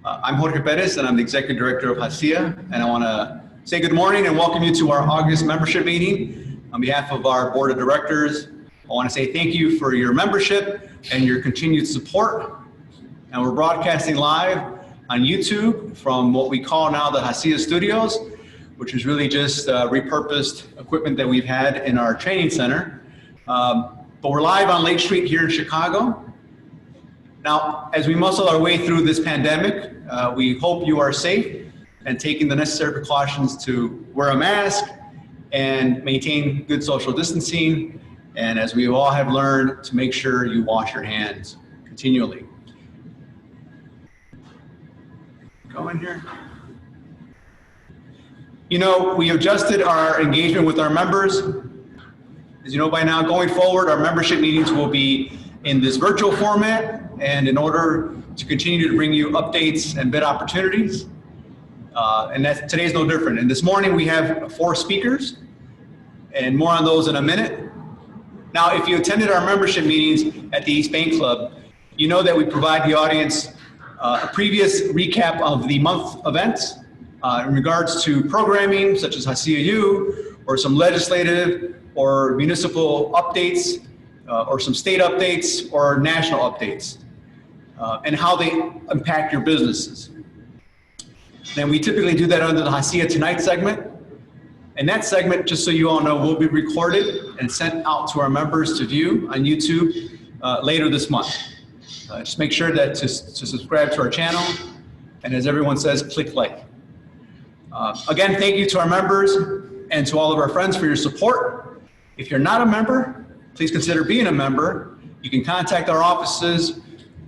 I'm Jorge Perez, and I'm the Executive Director of HACIA, and I want to say good morning and welcome you to our August membership meeting. On behalf of our Board of Directors, I want to say thank you for your membership and your continued support. And we're broadcasting live on YouTube from what we call now the HACIA Studios, which is really just repurposed equipment that we've had in our training center. But we're live on Lake Street here in Chicago. Now, as we muscle our way through this pandemic, we hope you are safe and taking the necessary precautions to wear a mask and maintain good social distancing. And as we all have learned, to make sure you wash your hands continually. Go in here. You know, we adjusted our engagement with our members. As you know by now, going forward, our membership meetings will be in this virtual format, and in order to continue to bring you updates and bid opportunities. And today's no different. And this morning we have 4 speakers, and more on those in a minute. Now, if you attended our membership meetings at the East Bank Club, you know that we provide the audience a previous recap of the month events in regards to programming such as HACIA U, or some legislative or municipal updates, or some state updates or national updates, and how they impact your businesses. Then we typically do that under the HACIA Tonight segment. And that segment, just so you all know, will be recorded and sent out to our members to view on YouTube later this month. Just make sure that to subscribe to our channel, and as everyone says, click like. Again, thank you to our members and to all of our friends for your support. If you're not a member, please consider being a member. You can contact our offices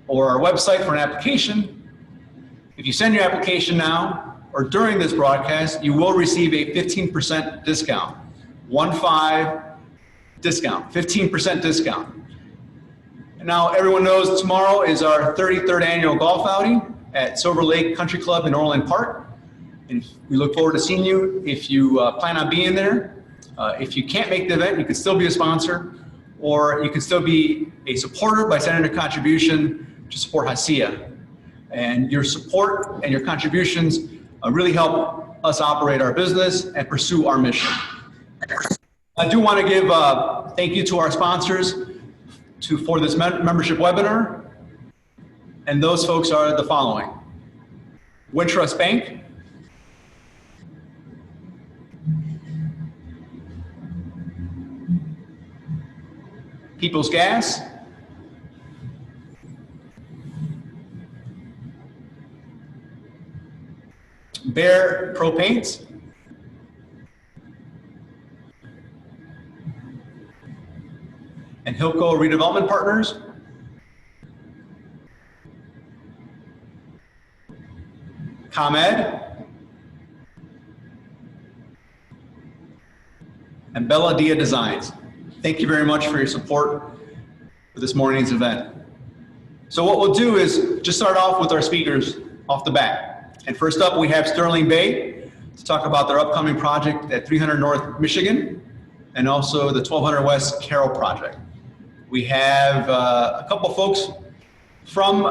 or our website for an application. If you send your application now or during this broadcast, you will receive a 15% discount. 15 discount, 15% discount. And now everyone knows tomorrow is our 33rd annual golf outing at Silver Lake Country Club in Orland Park. And we look forward to seeing you if you plan on being there. If you can't make the event, you can still be a sponsor, or you can still be a supporter by sending a contribution to support HACIA. And your support and your contributions really help us operate our business and pursue our mission. I do want to give thank you to our sponsors for this membership webinar. And those folks are the following: Wintrust Bank, People's Gas, Bear Pro Paints, and Hilco Redevelopment Partners, ComEd, and Bella Dia Designs. Thank you very much for your support for this morning's event. So what we'll do is just start off with our speakers off the bat. And first up, we have Sterling Bay to talk about their upcoming project at 300 North Michigan, and also the 1200 West Carroll project. We have a couple folks from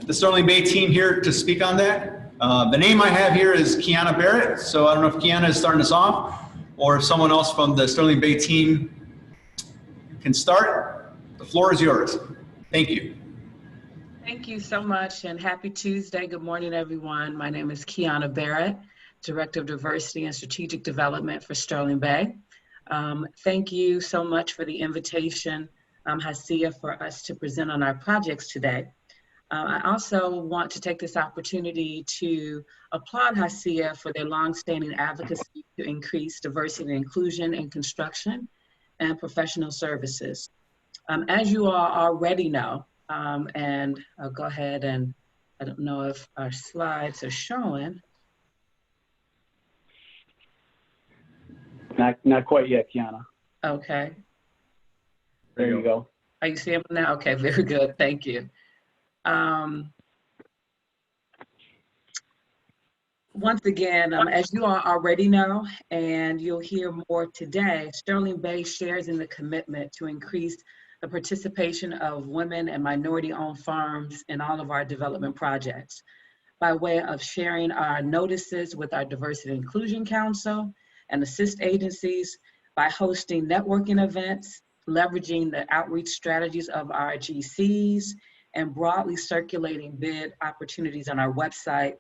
the Sterling Bay team here to speak on that. The name I have here is Kiana Barrett, so I don't know if Kiana is starting us off, or if someone else from the Sterling Bay team can start. The floor is yours. Thank you. Thank you so much, and happy Tuesday. Good morning, everyone. My name is Kiana Barrett, Director of Diversity and Strategic Development for Sterling Bay. Thank you so much for the invitation, HACIA, for us to present on our projects today. I also want to take this opportunity to applaud HACIA for their longstanding advocacy to increase diversity and inclusion in construction and professional services. As you all already know, and I'll go ahead and, I don't know if our slides are showing. Not quite yet, Kiana. Okay. There you go. Are you seeing them now? Okay, very good, thank you. Once again, as you all already know, and you'll hear more today, Sterling Bay shares in the commitment to increase the participation of women and minority-owned firms in all of our development projects. by way of sharing our notices with our Diversity and Inclusion Council and assist agencies by hosting networking events, leveraging the outreach strategies of our GCs, and broadly circulating bid opportunities on our website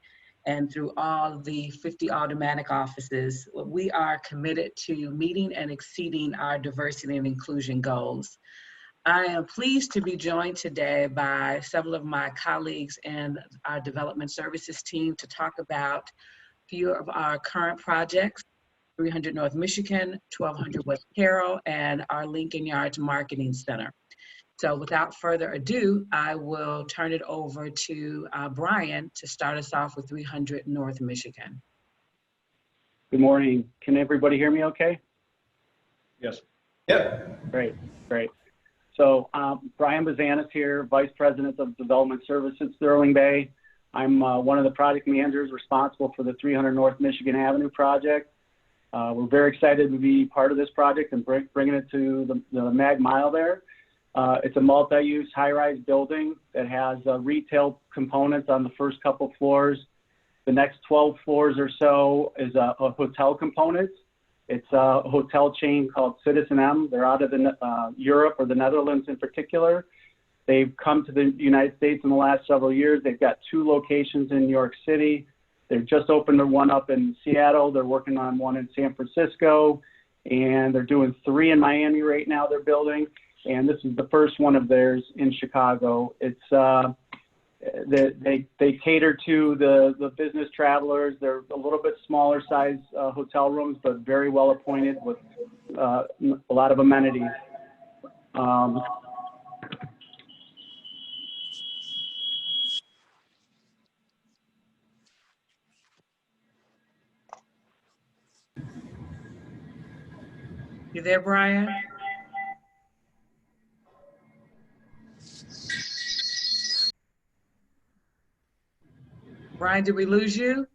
and through all the 50 automatic offices. We are committed to meeting and exceeding our diversity and inclusion goals. I am pleased to be joined today by several of my colleagues in our development services team to talk about a few of our current projects, 300 North Michigan, 1200 West Carroll, and our Lincoln Yards Marketing Center. So without further ado, I will turn it over to Brian to start us off with 300 North Michigan. Good morning. Can everybody hear me okay? Yes. Yep. Great, great. So Brian Bazanis here, Vice President of Development Services, Sterling Bay. I'm one of the project managers responsible for the 300 North Michigan Avenue project. We're very excited to be part of this project and bringing it to the Mag Mile there. It's a multi-use high-rise building that has retail components on the first couple floors. The next 12 floors or so is a hotel component. It's a hotel chain called Citizen M. They're out of Europe, or the Netherlands in particular. They've come to the United States in the last several years. They've got 2 locations in New York City. They've just opened one up in Seattle. They're working on one in San Francisco, and they're doing 3 in Miami right now, they're building. And this is the first one of theirs in Chicago. It's they cater to the business travelers. They're a little bit smaller size hotel rooms, but very well appointed with a lot of amenities. You there, Brian? Brian, did we lose you?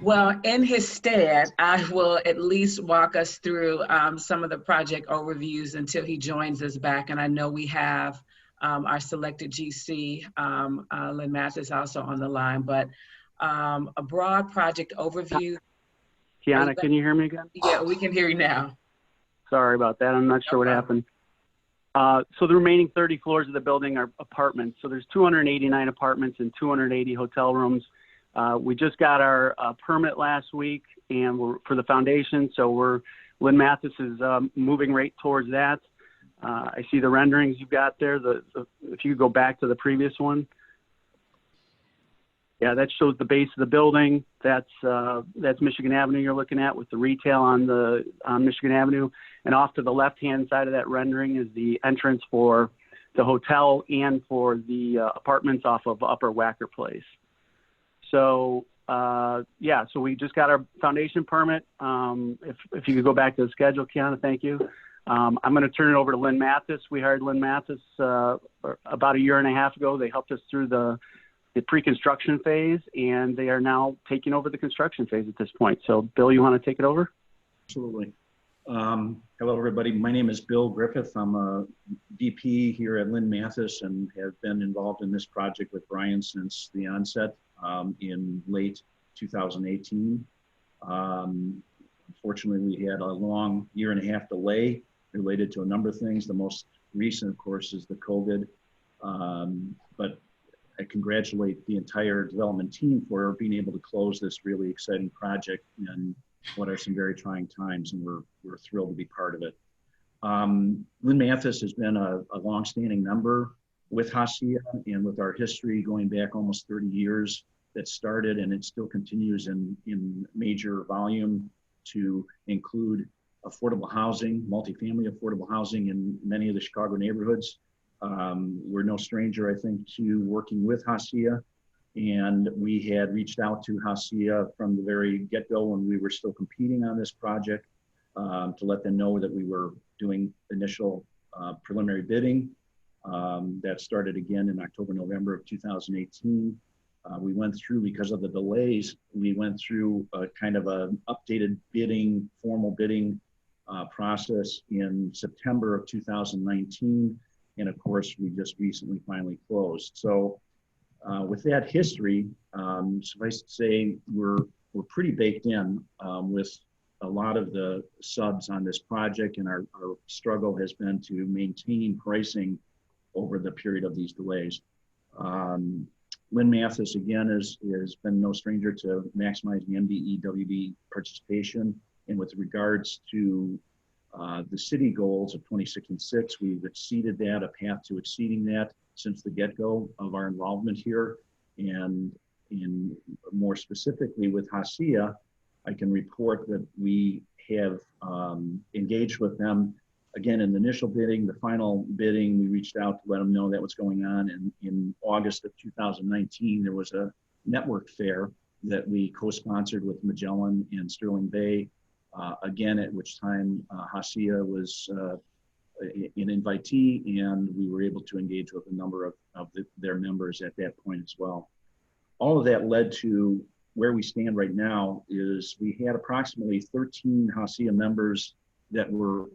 Well, in his stead, I will at least walk us through some of the project overviews until he joins us back. And I know we have our selected GC, Lynn Mathis, also on the line, but a broad project overview. Kiana, can you hear me again? Yeah, we can hear you now. Sorry about that. I'm not sure what happened. So the remaining 30 floors of the building are apartments. So there's 289 apartments and 280 hotel rooms. We just got our permit last week, and we're for the foundation. So Lynn Mathis is moving right towards that. I see the renderings you've got there. If you go back to the previous one. Yeah, that shows the base of the building. That's Michigan Avenue you're looking at with the retail on Michigan Avenue. And off to the left-hand side of that rendering is the entrance for the hotel and for the apartments off of Upper Wacker Place. So yeah, so we just got our foundation permit. If you could go back to the schedule, Kiana, thank you. I'm going to turn it over to Lynn Mathis. We hired Lynn Mathis about a year and a half ago. They helped us through the pre-construction phase, and they are now taking over the construction phase at this point. So Bill, you want to take it over? Absolutely. Hello, everybody. My name is Bill Griffith. I'm a DP here at Lynn Mathis and have been involved in this project with Brian since the onset in late 2018. Unfortunately, we had a long 1.5-year delay related to a number of things. The most recent, of course, is the COVID. But I congratulate the entire development team for being able to close this really exciting project in what are some very trying times, and we're thrilled to be part of it. Lynn Mathis has been a longstanding member with HACIA and with our history going back almost 30 years that started, and it still continues in major volume to include affordable housing, multifamily affordable housing in many of the Chicago neighborhoods. We're no stranger, I think, to working with HACIA, and we had reached out to HACIA from the very get-go when we were still competing on this project to let them know that we were doing initial preliminary bidding. That started again in October, November of 2018. We went through, because of the delays, we went through a kind of an updated formal bidding process in September of 2019. And of course, we just recently finally closed. So with that history, suffice to say, we're pretty baked in with a lot of the subs on this project, and our struggle has been to maintain pricing over the period of these delays. Lynn Mathis, again, has been no stranger to maximizing MDE, WB participation. And with regards to the city goals of 26 and 6, we've exceeded that, a path to exceeding that since the get-go of our involvement here. And more specifically with HACIA, I can report that we have engaged with them again in the initial bidding. The final bidding, we reached out to let them know that what's going on. And in August of 2019, there was a network fair that we co-sponsored with Magellan and Sterling Bay. Again, at which time HACIA was an invitee, and we were able to engage with a number of their members at that point as well. All of that led to where we stand right now is we had approximately 13 HACIA members that were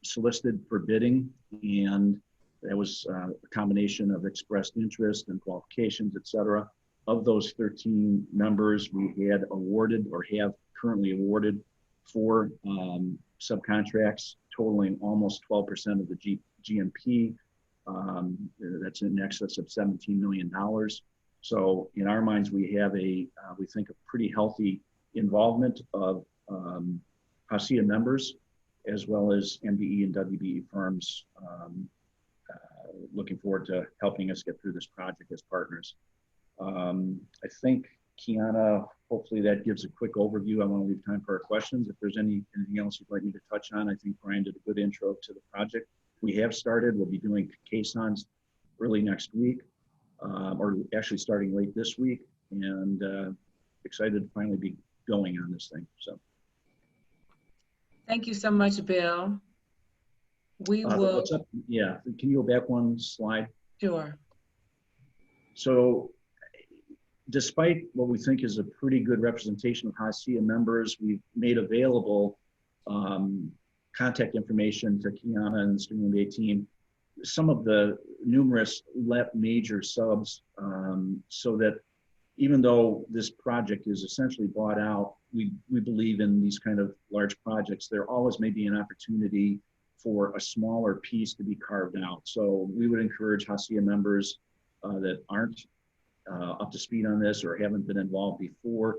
solicited for bidding, and that was a combination of expressed interest and qualifications, et cetera. Of those 13 members, we had awarded or have currently awarded 4 subcontracts totaling almost 12% of the GMP. That's in excess of $17 million. So in our minds, we have we think, a pretty healthy involvement of HACIA members, as well as MDE and WBE firms looking forward to helping us get through this project as partners. I think, Kiana, hopefully that gives a quick overview. I want to leave time for our questions. If there's anything else you'd like me to touch on, I think Brian did a good intro to the project. We have started, we'll be doing caissons early next week, or actually starting late this week, and excited to finally be going on this thing. So. Thank you so much, Bill. We will. What's up? Yeah, can you go back one slide? Sure. So, despite what we think is a pretty good representation of HACIA members, we've made available contact information to Kiana and the Sterling Bay team, some of the numerous major subs, so that even though this project is essentially bought out, we believe in these kind of large projects, there always may be an opportunity for a smaller piece to be carved out. So we would encourage HACIA members that aren't up to speed on this or haven't been involved before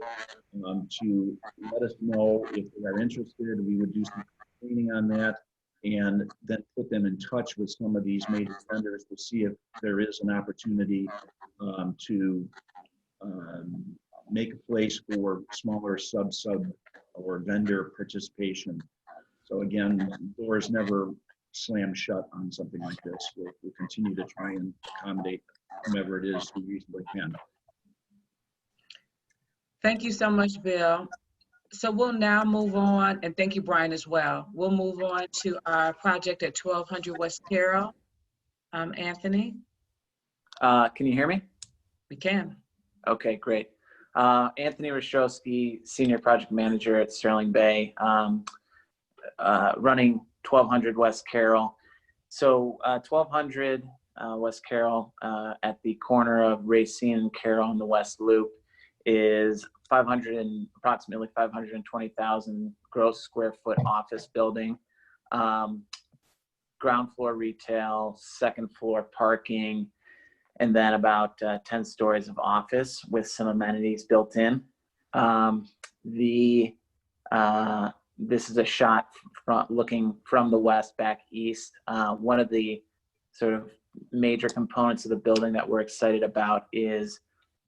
to let us know if they are interested. We would do some training on that and then put them in touch with some of these major vendors to see if there is an opportunity to make a place for smaller sub or vendor participation. So again, doors never slam shut on something like this. We'll continue to try and accommodate whomever it is we reasonably can. Thank you so much, Bill. So we'll now move on, and thank you, Brian, as well. We'll move on to our project at 1200 West Carroll. Anthony? Can you hear me? We can. Okay, great. Anthony Rashowski, Senior Project Manager at Sterling Bay, running 1200 West Carroll. So 1200 West Carroll at the corner of Racine and Carroll in the West Loop is approximately 520,000 gross square foot office building, ground floor retail, second floor parking, and then about 10 stories of office with some amenities built in. This is a shot looking from the west back east. One of the sort of major components of the building that we're excited about is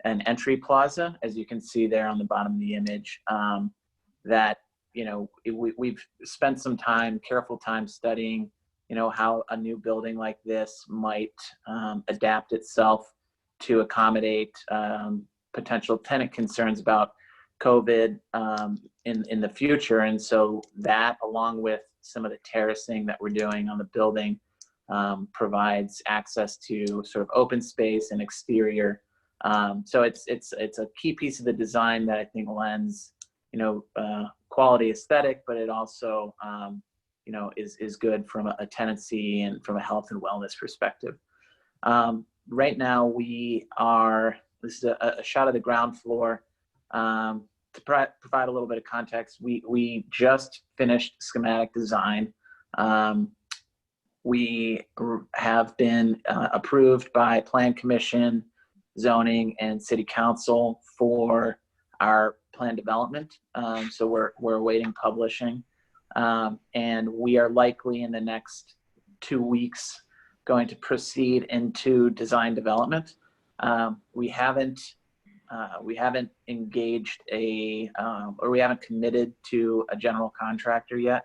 an entry plaza, as you can see there on the bottom of the image, that, you know, we've spent some careful time studying, you know, how a new building like this might adapt itself to accommodate potential tenant concerns about COVID in the future. And so that, along with some of the terracing that we're doing on the building, provides access to sort of open space and exterior. So it's a key piece of the design that I think lends, you know, quality aesthetic, but it also, is good from a tenancy and from a health and wellness perspective. Right now this is a shot of the ground floor. To provide a little bit of context, we just finished schematic design. We have been approved by Plan Commission, Zoning, and City Council for our plan development. So we're awaiting publishing. And we are likely in the next 2 weeks going to proceed into design development. We haven't engaged or we haven't committed to a general contractor yet.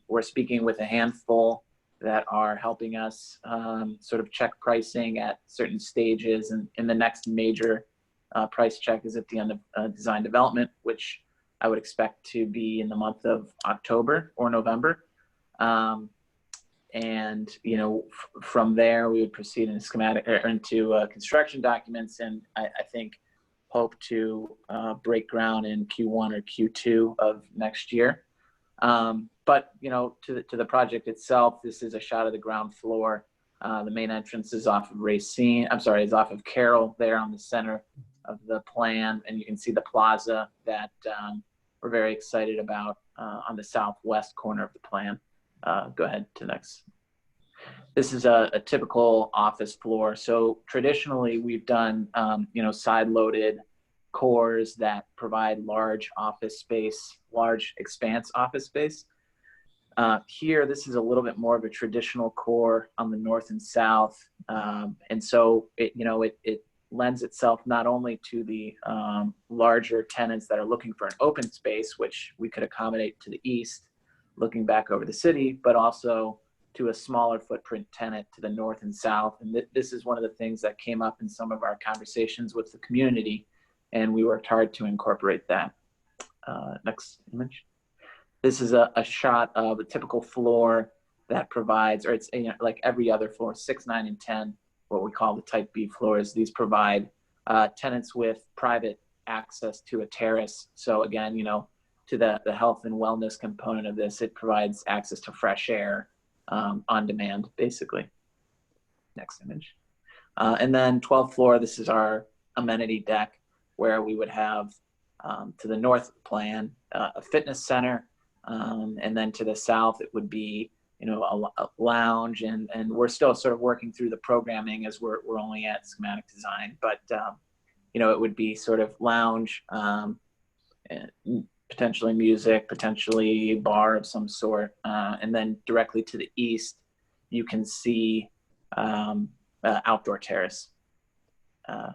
We're speaking with a handful that are helping us sort of check pricing at certain stages, and in the next major price check is at the end of design development, which I would expect to be in the month of October or November. And from there we would proceed into schematic or into construction documents, and I think hope to break ground in Q1 or Q2 of next year. But to the project itself, this is a shot of the ground floor. The main entrance is off of is off of Carroll there on the center of the plan, and you can see the plaza that we're very excited about on the southwest corner of the plan. Go ahead to next. This is a typical office floor. So traditionally we've done side-loaded cores that provide large expanse office space. Here, this is a little bit more of a traditional core on the north and south, and so it lends itself not only to the larger tenants that are looking for an open space, which we could accommodate to the east, looking back over the city, but also to a smaller footprint tenant to the north and south. And this is one of the things that came up in some of our conversations with the community, and we worked hard to incorporate that. Next image. This is a shot of a typical floor that provides, or it's like every other floor, 6, 9, and 10, what we call the type B floors. These provide tenants with private access to a terrace. So again, to the health and wellness component of this, it provides access to fresh air on demand, basically. Next image. And then 12th floor, this is our amenity deck, where we would have to the north of the plan a fitness center, and then to the south it would be a lounge, and we're still sort of working through the programming as we're only at schematic design, but it would be sort of lounge, potentially music, potentially bar of some sort, and then directly to the east you can see outdoor terrace.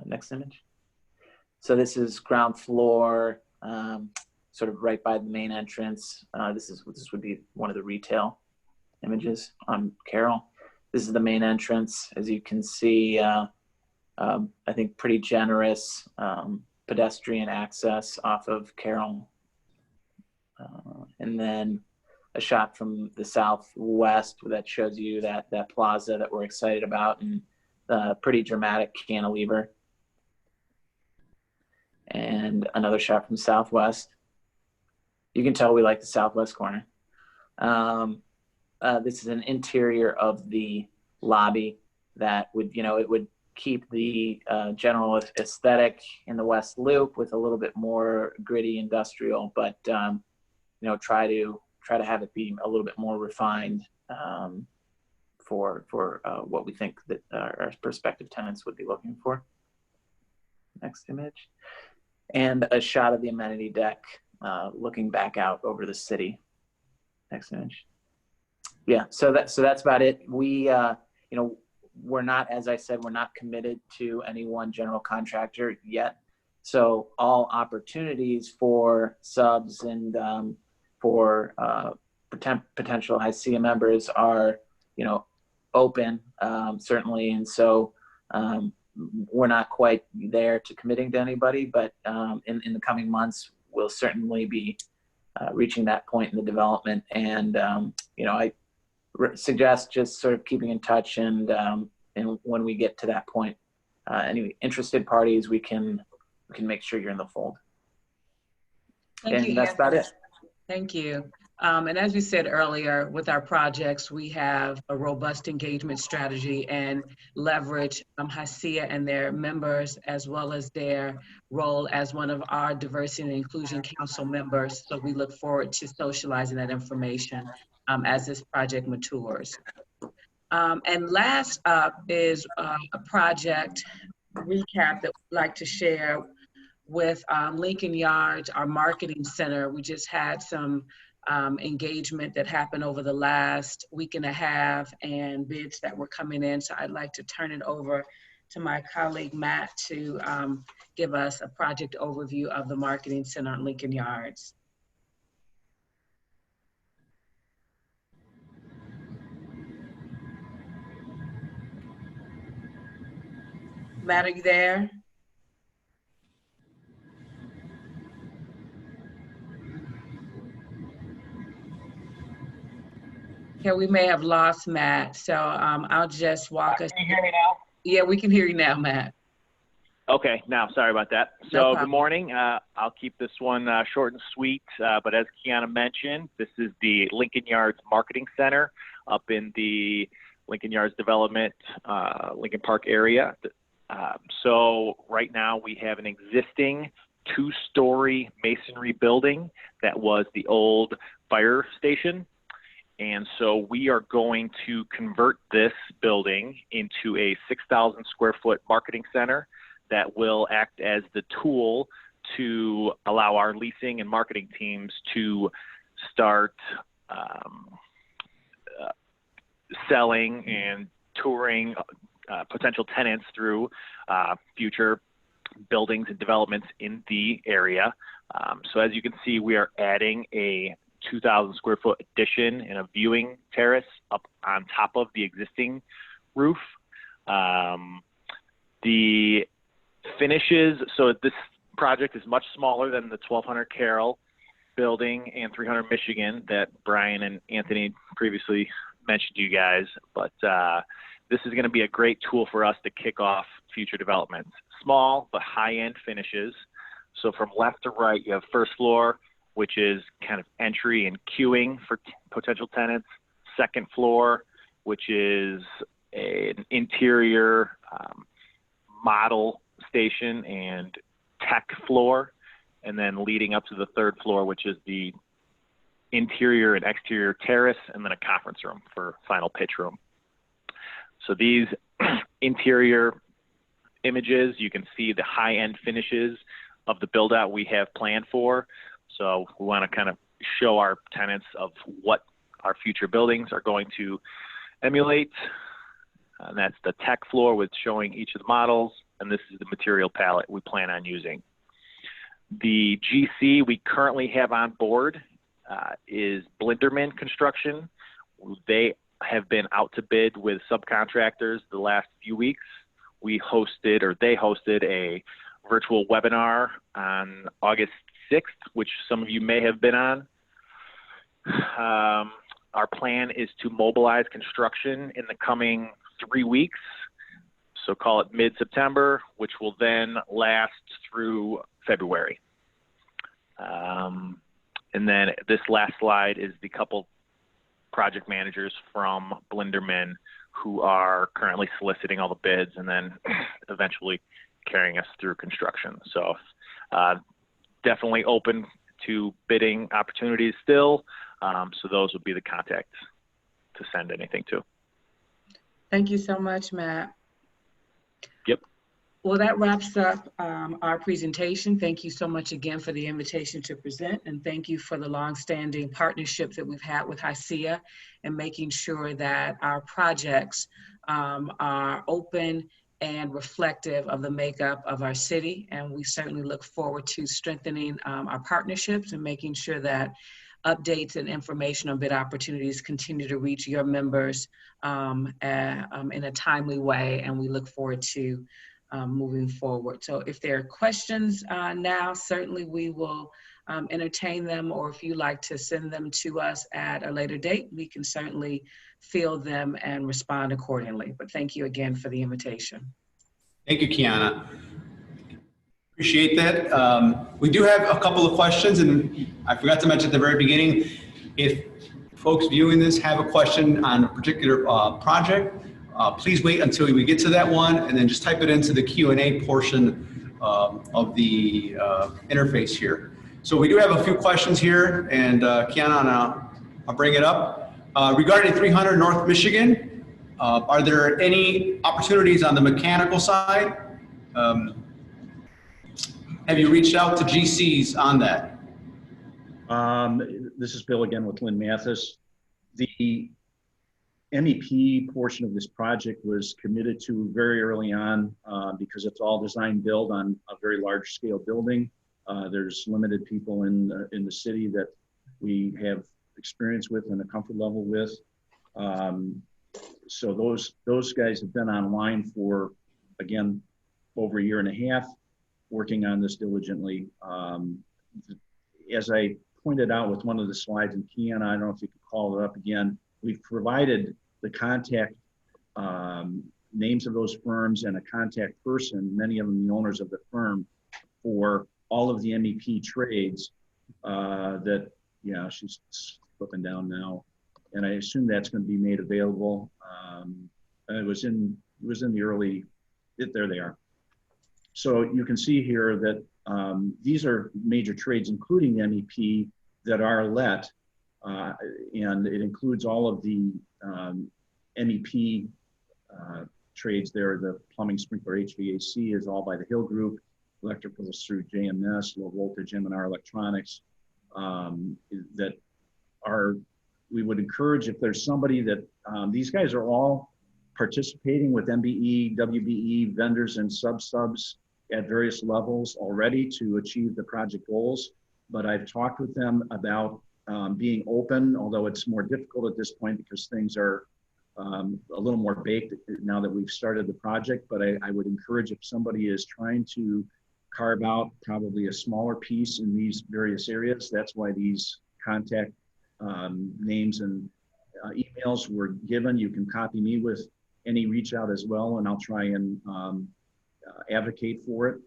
Next image. So this is ground floor, sort of right by the main entrance. This would be one of the retail images on Carroll. This is the main entrance. As you can see, I think pretty generous pedestrian access off of Carroll. And then a shot from the southwest that shows you that plaza that we're excited about, and pretty dramatic cantilever. And another shot from southwest. You can tell we like the southwest corner. This is an interior of the lobby that would, it would keep the general aesthetic in the West Loop with a little bit more gritty industrial, but try to have it be a little bit more refined for what we think that our prospective tenants would be looking for. Next image. And a shot of the amenity deck looking back out over the city. Next image. Yeah, so that's about it. We, we're not, as I said, we're not committed to any one general contractor yet. So all opportunities for subs and for potential HACIA members are, open, certainly. And so we're not quite there to committing to anybody, but in the coming months, we'll certainly be reaching that point in the development. And, I suggest just sort of keeping in touch, and when we get to that point, any interested parties, we can make sure you're in the fold. Thank you. That's about it. Thank you. And as we said earlier, with our projects, we have a robust engagement strategy and leverage HACIA and their members, as well as their role as one of our Diversity and Inclusion Council members. So we look forward to socializing that information as this project matures. And last up is a project recap that we'd like to share with Lincoln Yards, our marketing center. We just had some engagement that happened over the last week and a half and bids that were coming in. So I'd like to turn it over to my colleague, Matt, to give us a project overview of the marketing center on Lincoln Yards. Matt, are you there? Yeah, we may have lost Matt, so I'll just walk us. Can you hear me now? Yeah, we can hear you now, Matt. Okay, now, sorry about that. No So problem. good morning. I'll keep this one short and sweet, but as Kiana mentioned, this is the Lincoln Yards Marketing Center up in the Lincoln Yards Development, Lincoln Park area. So right now we have an existing 2-story masonry building that was the old fire station. And so we are going to convert this building into a 6,000 square foot marketing center that will act as the tool to allow our leasing and marketing teams to start selling and touring potential tenants through future buildings and developments in the area. So as you can see, we are adding a 2,000 square foot addition and a viewing terrace up on top of the existing roof. The finishes, so this project is much smaller than the 1200 Carroll building and 300 Michigan that Brian and Anthony previously mentioned to you guys, but this is going to be a great tool for us to kick off future developments. Small but high-end finishes. So from left to right, you have first floor, which is kind of entry and queuing for potential tenants. Second floor, which is an interior model station and tech floor. And then leading up to the third floor, which is the interior and exterior terrace, and then a conference room for final pitch room. So these interior images, you can see the high-end finishes of the build-out we have planned for. So we want to kind of show our tenants of what our future buildings are going to emulate. And that's the tech floor with showing each of the models. And this is the material palette we plan on using. The GC we currently have on board is Blinderman Construction. They have been out to bid with subcontractors the last few weeks. They hosted a virtual webinar on August 6th, which some of you may have been on. Our plan is to mobilize construction in the coming 3 weeks. So call it mid-September, which will then last through February. And then this last slide is the couple project managers from Blinderman who are currently soliciting all the bids and then eventually carrying us through construction. So definitely open to bidding opportunities still. So those would be the contacts to send anything to. Thank you so much, Matt. Yep. Well, that wraps up our presentation. Thank you so much again for the invitation to present, and thank you for the longstanding partnership that we've had with HACIA and making sure that our projects are open and reflective of the makeup of our city. And we certainly look forward to strengthening our partnerships and making sure that updates and information on bid opportunities continue to reach your members in a timely way. And we look forward to moving forward. So if there are questions now, certainly we will entertain them, or if you'd like to send them to us at a later date, we can certainly field them and respond accordingly. But thank you again for the invitation. Thank you, Kiana. Appreciate that. We do have a couple of questions, and I forgot to mention at the very beginning, If folks viewing this have a question on a particular project, please wait until we get to that one and then just type it into the Q&A portion of the interface here. So we do have a few questions here, and Kiana, I'll bring it up. Regarding 300 North Michigan, are there any opportunities on the mechanical side? Have you reached out to GCs on that? This is Bill again with Lynn Mathis. The MEP portion of this project was committed to very early on because it's all design build on a very large scale building. There's limited people in the city that we have experience with and a comfort level with. So those guys have been online for, again, over a year and a half, working on this diligently. As I pointed out with one of the slides, and Kiana, I don't know if you could call it up again, we've provided the contact names of those firms and a contact person, many of them the owners of the firm, for all of the MEP trades that, yeah, she's flipping down now. And I assume that's going to be made available. It was in the early, there they are. So you can see here that these are major trades, including the MEP, that are let, and it includes all of the MEP trades there. The plumbing, sprinkler, HVAC is all by the Hill Group. Electrical is through JMS, low voltage M&R Electronics. That are, we would encourage if there's somebody that, these guys are all participating with MBE, WBE vendors and subs at various levels already to achieve the project goals. But I've talked with them about being open, although it's more difficult at this point because things are a little more baked now that we've started the project. But I would encourage if somebody is trying to carve out probably a smaller piece in these various areas, that's why these contact names and emails were given. You can copy me with any reach out as well, and I'll try and advocate for it.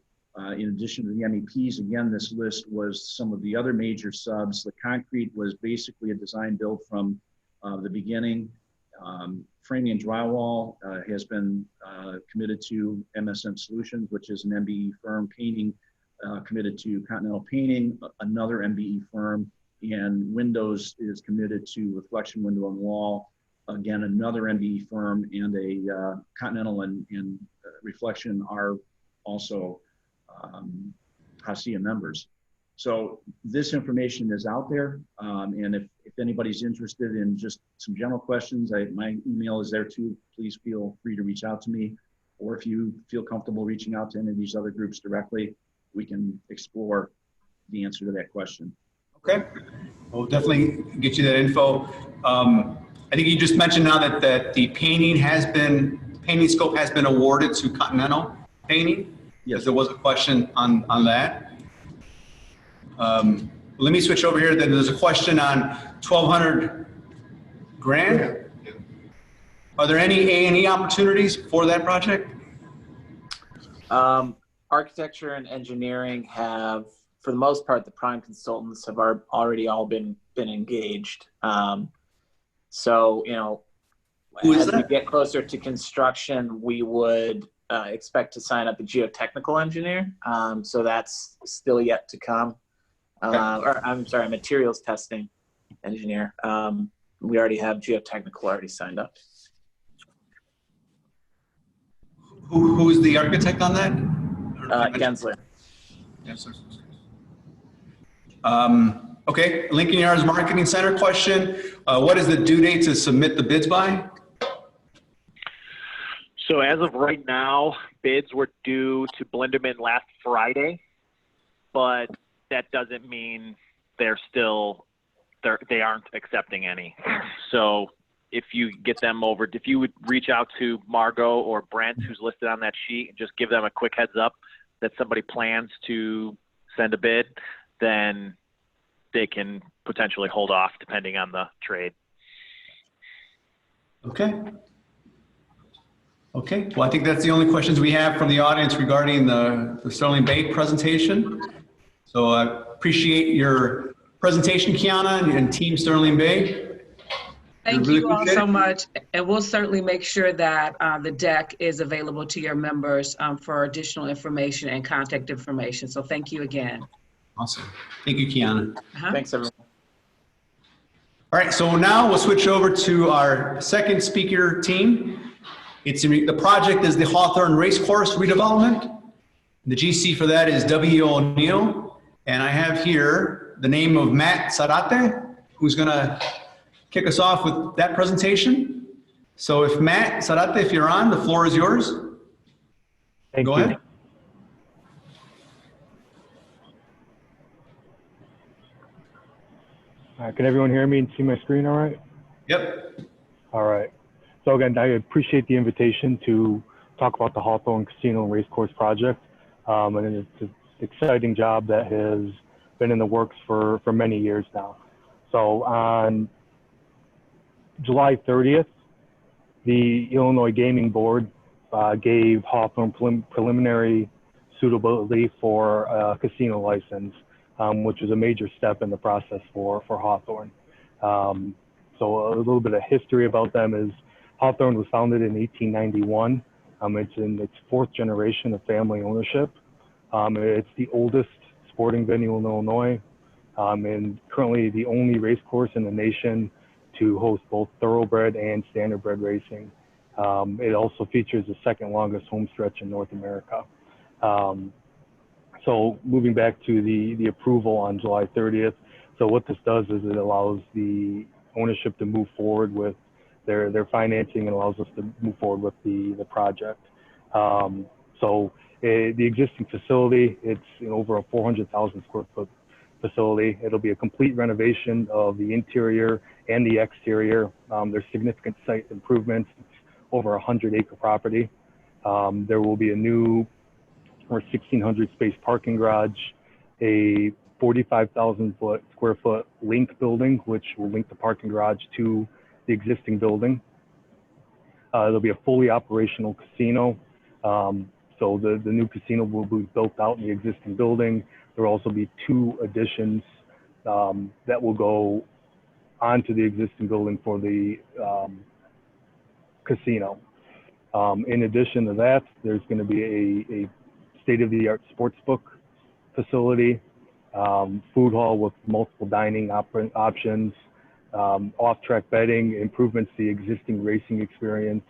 In addition to the MEPs, again, this list was some of the other major subs. The concrete was basically a design build from the beginning. Framing and drywall has been committed to MSM Solutions, which is an MBE firm. Painting committed to Continental Painting, another MBE firm. And windows is committed to Reflection Window and Wall, again, another MBE firm, and a Continental and Reflection are also HACIA members. So this information is out there, and if anybody's interested in just some general questions, my email is there too. Please feel free to reach out to me, or if you feel comfortable reaching out to any of these other groups directly, we can explore the answer to that question. Okay, we'll definitely get you that info. I think you just mentioned now that the painting scope has been awarded to Continental Painting. Yes, there was a question on that. Let me switch over here. Then there's a question on 1,200 grand. Are there any A&E opportunities for that project? Architecture and engineering have, for the most part, the prime consultants have already all been engaged. So, you know, as we get closer to construction, we would expect to sign up a geotechnical engineer. So that's still yet to come. Or I'm sorry, materials testing engineer. We already have geotechnical already signed up. Who's the architect on that? Gensler. Okay, Lincoln Yards Marketing Center question. What is the due date to submit the bids by? So as of right now, bids were due to Blinderman last Friday, but that doesn't mean they aren't accepting any. So if you get them over, if you would reach out to Margot or Brent, who's listed on that sheet, and just give them a quick heads up that somebody plans to send a bid, then they can potentially hold off depending on the trade. Okay. Okay, well, I think that's the only questions we have from the audience regarding the Sterling Bay presentation. So I appreciate your presentation, Kiana, and Team Sterling Bay. Thank really you all appreciate so it. much. And we'll certainly make sure that the deck is available to your members for additional information and contact information. So thank you again. Awesome. Thank you, Kiana. Thanks, everyone. All right, so now we'll switch over to our second speaker team. The project is the Hawthorne Racecourse redevelopment. The GC for that is W. O'Neill. And I have here the name of Matt Sarate, who's gonna kick us off with that presentation. So if Matt Sarate, if you're on, the floor is yours. Thank Go you. ahead. All right, can everyone hear me and see my screen all right? Yep. All right. So again, I appreciate the invitation to talk about the Hawthorne Casino and Racecourse project. And it's an exciting job that has been in the works for many years now. So on July 30th, the Illinois Gaming Board gave Hawthorne preliminary suitability for a casino license, which is a major step in the process for Hawthorne. So a little bit of history about them is Hawthorne was founded in 1891. It's in its fourth generation of family ownership. It's the oldest sporting venue in Illinois, and currently the only race course in the nation to host both thoroughbred and standardbred racing. It also features the second longest home stretch in North America. So moving back to the approval on July 30th. So what this does is it allows the ownership to move forward with their financing and allows us to move forward with the project. So the existing facility, it's over a 400,000 square foot facility. It'll be a complete renovation of the interior and the exterior. There's significant site improvements. It's over 100-acre property. There will be a new 1,600 space parking garage, a 45,000 square foot link building, which will link the parking garage to the existing building. There'll be a fully operational casino. So the new casino will be built out in the existing building. There will also be 2 additions that will go onto the existing building for the casino. In addition to that, there's going to be a state-of-the-art sportsbook facility, food hall with multiple dining options, off-track betting, improvements to the existing racing experience,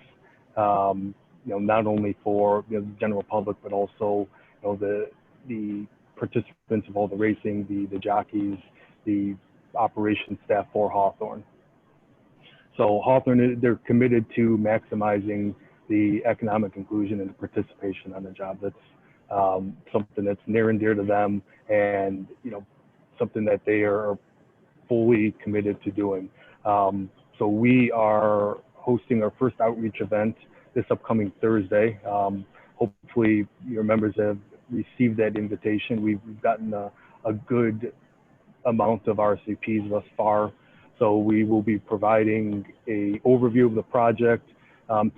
not only for the general public, but also the participants of all the racing, the jockeys, the operations staff for Hawthorne. So Hawthorne, they're committed to maximizing the economic inclusion and participation on the job. That's something that's near and dear to them, and something that they are fully committed to doing. So we are hosting our first outreach event this upcoming Thursday. Hopefully your members have received that invitation. We've gotten a good amount of RSVPs thus far. So we will be providing a overview of the project.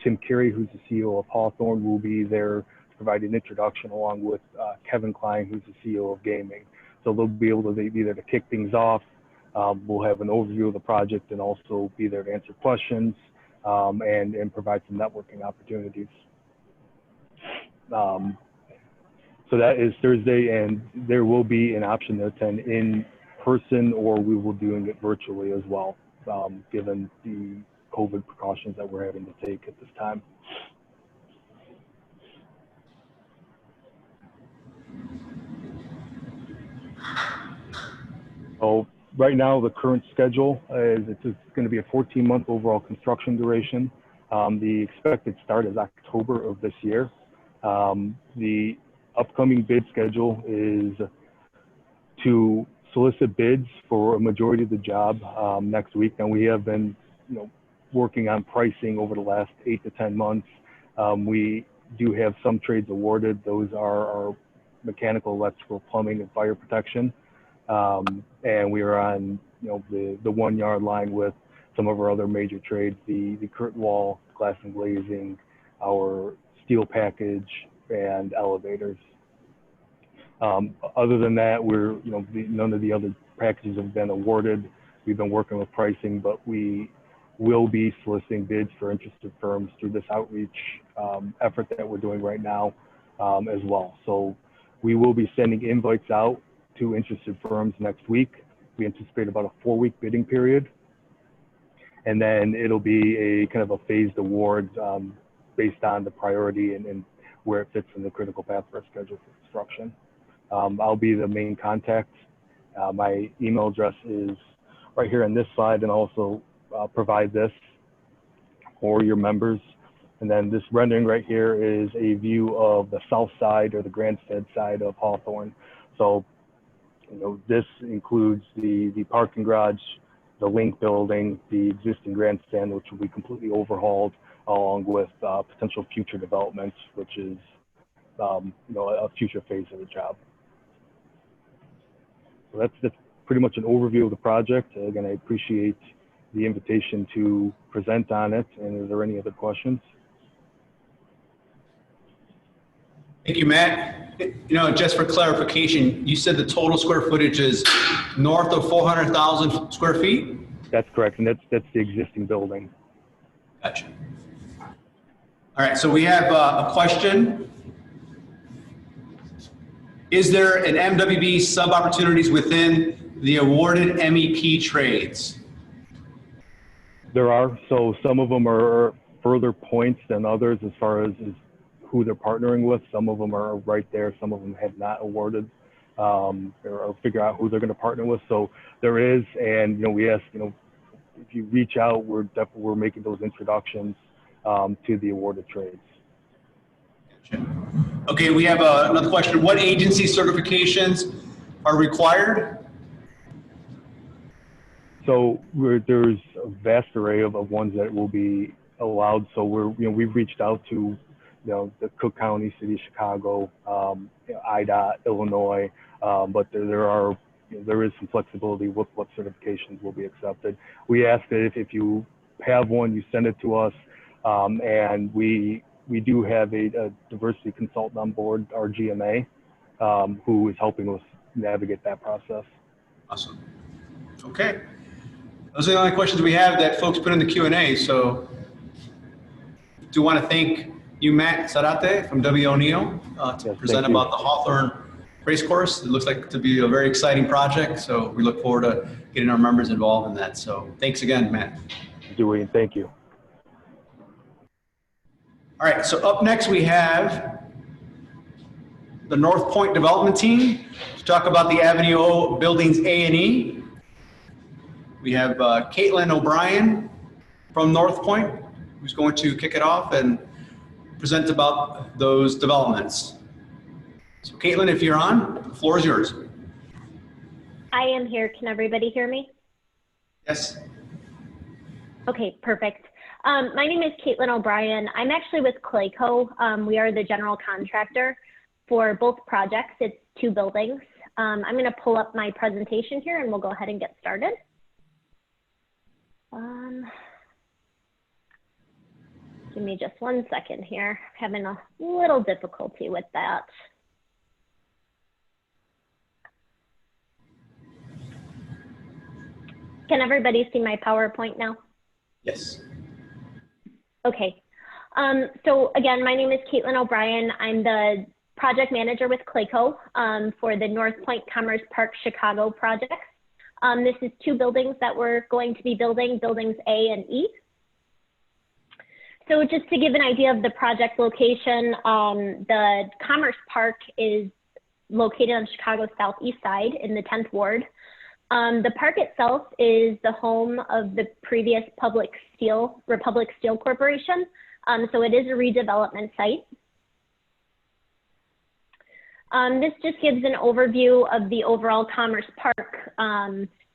Tim Carey, who's the CEO of Hawthorne, will be there to provide an introduction, along with Kevin Klein, who's the CEO of Gaming. So they'll be able to be there to kick things off. We'll have an overview of the project and also be there to answer questions and provide some networking opportunities. So that is Thursday, and there will be an option to attend in person, or we will be doing it virtually as well, given the COVID precautions that we're having to take at this time. So right now, the current schedule is it's going to be a 14-month overall construction duration. The expected start is October of this year. The upcoming bid schedule is to solicit bids for a majority of the job next week. And we have been, working on pricing over the last 8 to 10 months. We do have some trades awarded. Those are our mechanical, electrical, plumbing, and fire protection. And we are on, the 1 yard line with some of our other major trades, the curtain wall, glass and glazing, our steel package, and elevators. Other than that, none of the other packages have been awarded. We've been working with pricing, but we will be soliciting bids for interested firms through this outreach effort that we're doing right now as well. So we will be sending invites out to interested firms next week. We anticipate about a 4-week bidding period. And then it'll be a kind of a phased award based on the priority and where it fits in the critical path for a schedule for construction. I'll be the main contact. My email address is right here on this slide, and also provide this for your members. And then this rendering right here is a view of the south side, or the Grandstead side of Hawthorne. So, this includes the parking garage, the Link building, the existing grandstand, which will be completely overhauled, along with potential future developments, which is a future phase of the job. So that's pretty much an overview of the project. Again, I appreciate the invitation to present on it. And is there any other questions? Thank you, Matt. Just for clarification, you said the total square footage is north of 400,000 square feet? That's correct, and that's the existing building. Gotcha. All right, so we have a question. Is there an MWB sub-opportunities within the awarded MEP trades? There are. So some of them are further points than others as far as who they're partnering with. Some of them are right there. Some of them have not awarded or figure out who they're going to partner with. So there is, and we ask, if you reach out, we're making those introductions to the awarded trades. Gotcha. Okay, we have another question. What agency certifications are required? So there's a vast array of ones that will be allowed. So we've reached out to the Cook County, City of Chicago, IDOT, Illinois, but there is some flexibility with what certifications will be accepted. We ask that if you have one, you send it to us, and we do have a diversity consultant on board, our GMA, who is helping us navigate that process. Awesome. Okay. Those are the only questions we have that folks put in the Q&A. So I do want to thank you, Matt Sarate from W. O'Neill, to present about the Hawthorne race course. It looks like to be a very exciting project. So we look forward to getting our members involved in that. So thanks again, Matt. Dewey, thank you. All right, so up next we have the North Point Development Team to talk about the Avenue O Buildings A and E. We have Caitlin O'Brien from North Point, who's going to kick it off and present about those developments. So Caitlin, if you're on, the floor is yours. I am here. Can everybody hear me? Yes. Okay, perfect. My name is Caitlin O'Brien. I'm actually with Clayco. We are the general contractor for both projects. It's 2 buildings. I'm going to pull up my presentation here and we'll go ahead and get started. Give me just 1 second here. Having a little difficulty with that. Can everybody see my PowerPoint now? Yes. Okay. So again, my name is Caitlin O'Brien. I'm the project manager with Clayco for the North Point Commerce Park Chicago project. This is 2 buildings that we're going to be building, buildings A and E. So just to give an idea of the project location, the Commerce Park is located on Chicago's southeast side in the 10th Ward. The park itself is the home of the previous Republic Steel Corporation. So it is a redevelopment site. This just gives an overview of the overall Commerce Park.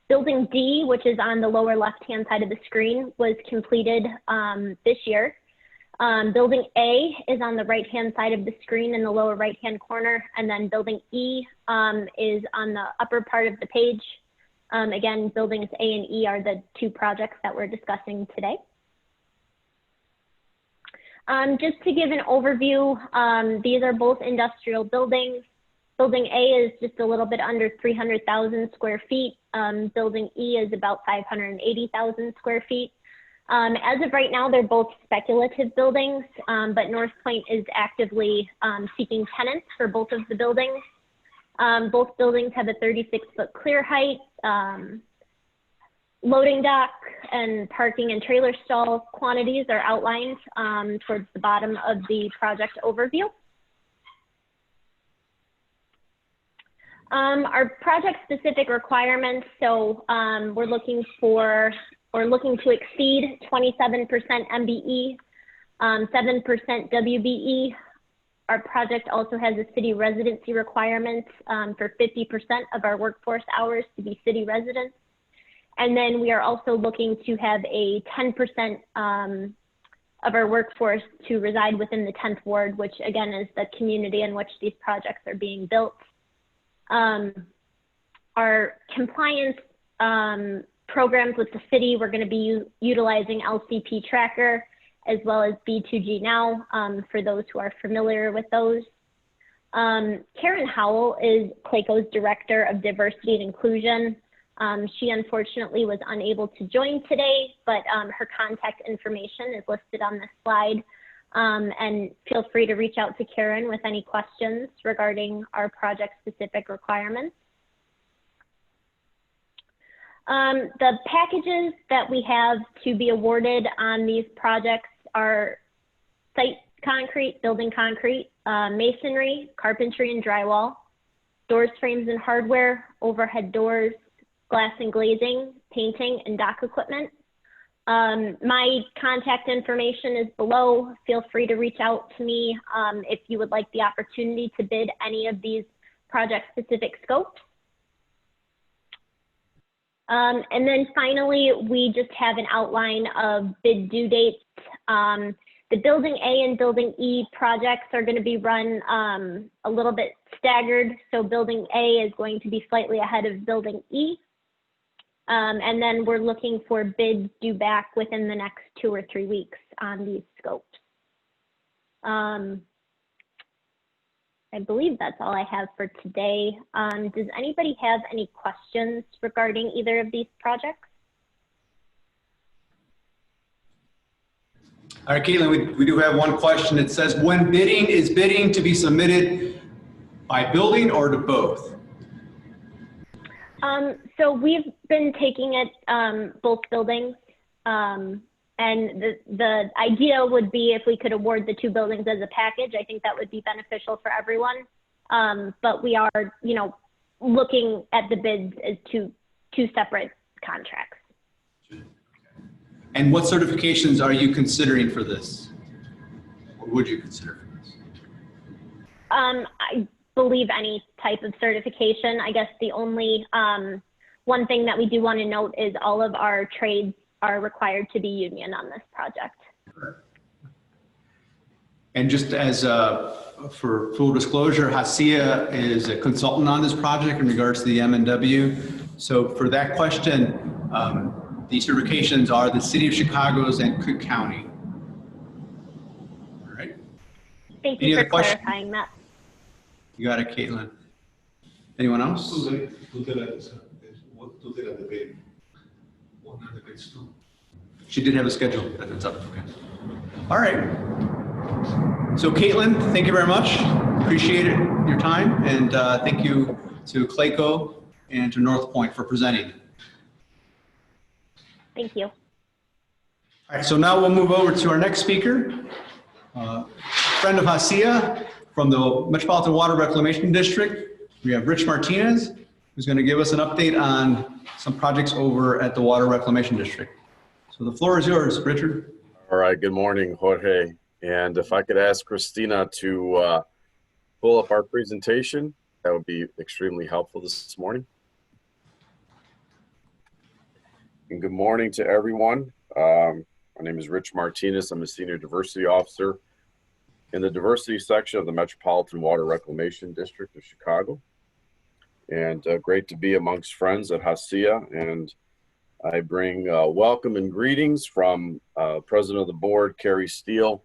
Building D, which is on the lower left-hand side of the screen, was completed this year. Building A is on the right-hand side of the screen in the lower right-hand corner, and then Building E is on the upper part of the page. Again, buildings A and E are the 2 projects that we're discussing today. Just to give an overview, these are both industrial buildings. Building A is just a little bit under 300,000 square feet. Building E is about 580,000 square feet. As of right now, they're both speculative buildings, but North Point is actively seeking tenants for both of the buildings. Both buildings have a 36-foot clear height, loading dock, and parking and trailer stall quantities are outlined towards the bottom of the project overview. Our project-specific requirements, so we're looking to exceed 27% MBE, 7% WBE. Our project also has a city residency requirement for 50% of our workforce hours to be city residents. And then we are also looking to have a 10% of our workforce to reside within the 10th ward, which again is the community in which these projects are being built. Our compliance programs with the city, we're going to be utilizing LCP Tracker as well as B2G Now for those who are familiar with those. Karen Howell is Clayco's Director of Diversity and Inclusion. She unfortunately was unable to join today, but her contact information is listed on this slide. And feel free to reach out to Karen with any questions regarding our project-specific requirements. The packages that we have to be awarded on these projects are site concrete, building concrete, masonry, carpentry and drywall, doors, frames and hardware, overhead doors, glass and glazing, painting, and dock equipment. My contact information is below. Feel free to reach out to me if you would like the opportunity to bid any of these project-specific scopes. And then finally, we just have an outline of bid due dates. The Building A and Building E projects are going to be run a little bit staggered. So Building A is going to be slightly ahead of Building E. And then we're looking for bids due back within the next 2 or 3 weeks on these scopes. I believe that's all I have for today. Does anybody have any questions regarding either of these projects? All right, Caitlin, we do have one question. It says, when bidding, is bidding to be submitted by building or to both? So we've been taking it both buildings. And the idea would be if we could award the 2 buildings as a package, I think that would be beneficial for everyone. But we are, looking at the bids as two separate contracts. And what certifications are you considering for this? Or would you consider for this? I believe any type of certification. I guess the only one thing that we do want to note is all of our trades are required to be union on this project. And just as for full disclosure, HACIA is a consultant on this project in regards to the M&W. So for that question, the certifications are the City of Chicago's and Cook County. All right. Thank you for clarifying that. You got it, Caitlin. Anyone else? She did have a schedule that it's up. Okay. All right. So Caitlin, thank you very much. Appreciate it, your time. And thank you to Clayco and to North Point for presenting. Thank you. All right, so now we'll move over to our next speaker, friend of HACIA from the Metropolitan Water Reclamation District. We have Rich Martinez, who's going to give us an update on some projects over at the Water Reclamation District. So the floor is yours, Richard. All right, good morning, Jorge. And if I could ask Christina to pull up our presentation, that would be extremely helpful this morning. And good morning to everyone. My name is Rich Martinez. I'm a Senior Diversity Officer in the Diversity section of the Metropolitan Water Reclamation District of Chicago. And great to be amongst friends at HACIA. And I bring welcome and greetings from President of the Board, Carrie Steele,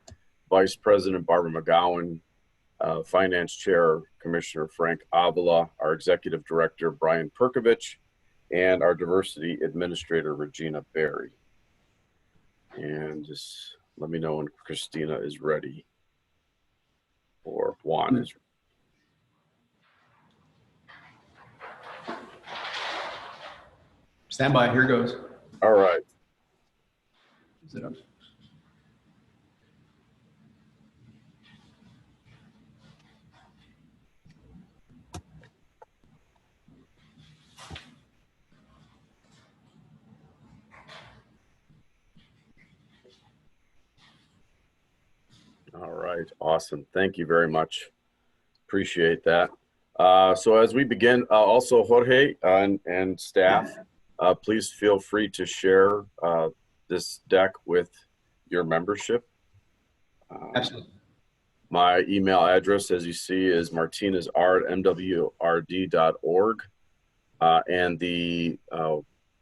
Vice President Barbara McGowan, Finance Chair, Commissioner Frank Avila, our Executive Director, Brian Perkovich, and our Diversity Administrator, Regina Berry. And just let me know when Christina is ready, or Juan is ready. Stand by, here goes. All right. Is it up? All right, awesome. Thank you very much. Appreciate that. So as we begin, also Jorge and staff, please feel free to share this deck with your membership. Absolutely. My email address, as you see, is martinezr@mwrd.org. And the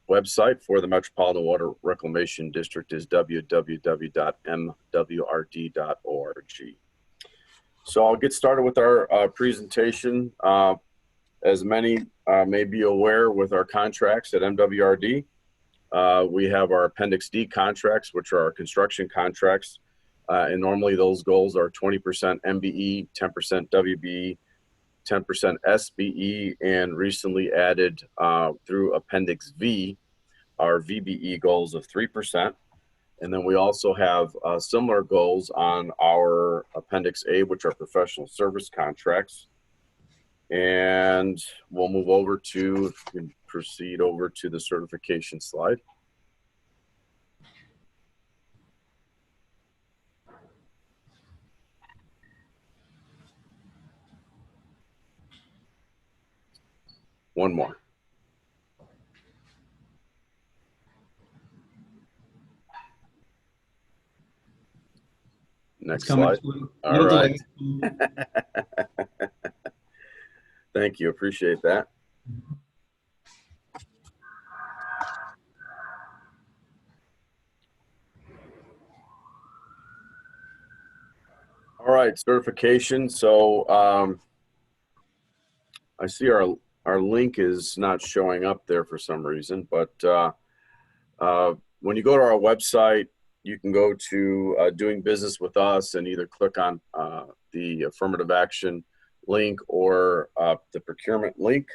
website for the Metropolitan Water Reclamation District is www.mwrd.org. So I'll get started with our presentation. As many may be aware, with our contracts at MWRD, we have our Appendix D contracts, which are our construction contracts. And normally those goals are 20% MBE, 10% WBE, 10% SBE, and recently added through Appendix V, our VBE goals of 3%. And then we also have similar goals on our Appendix A, which are professional service contracts. And we'll move over to, if you can proceed over to the certification slide. One more. Next slide. All right. Thank you. Appreciate that. All right, certification. So I see our link is not showing up there for some reason, but when you go to our website, you can go to doing business with us and either click on the affirmative action link or the procurement link,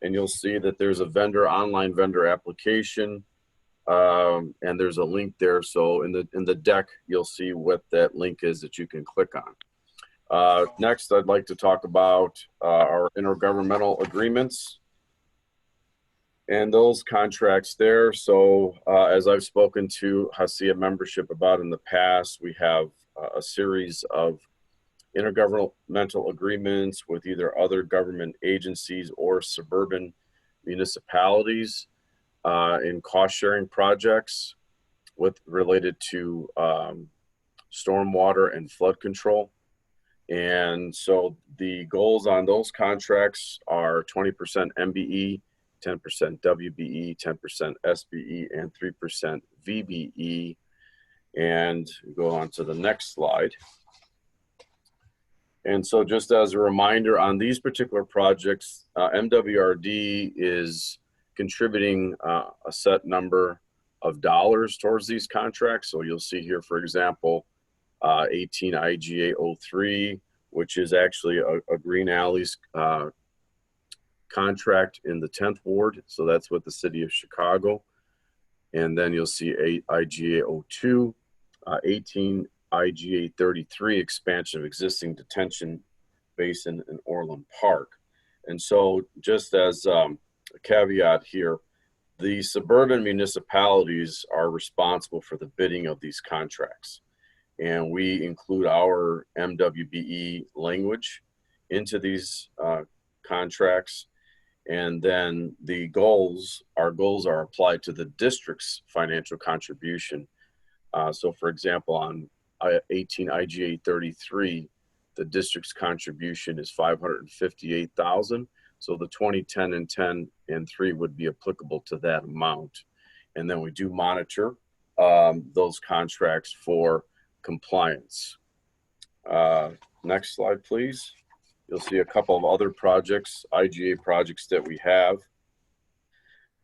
and you'll see that there's a online vendor application, and there's a link there. So in the deck, you'll see what that link is that you can click on. Next, I'd like to talk about our intergovernmental agreements and those contracts there. So as I've spoken to HACIA membership about in the past, we have a series of intergovernmental agreements with either other government agencies or suburban municipalities in cost sharing projects related to stormwater and flood control. And so the goals on those contracts are 20% MBE, 10% WBE, 10% SBE, and 3% VBE. And go on to the next slide. And so just as a reminder, on these particular projects, MWRD is contributing a set number of dollars towards these contracts. So you'll see here, for example, 18 IGA 03, which is actually a Green Alleys contract in the 10th Ward. So that's with the city of Chicago. And then you'll see IGA 02, 18 IGA 33, expansion of existing detention basin in Orland Park. And so just as a caveat here, the suburban municipalities are responsible for the bidding of these contracts. And we include our MWBE language into these contracts. And then the goals, our goals are applied to the district's financial contribution. So for example, on 18 IGA 33, the district's contribution is $558,000. So the 20, 10, and 10 and 3 would be applicable to that amount. And then we do monitor those contracts for compliance. Next slide, please. You'll see a couple of other projects, IGA projects that we have.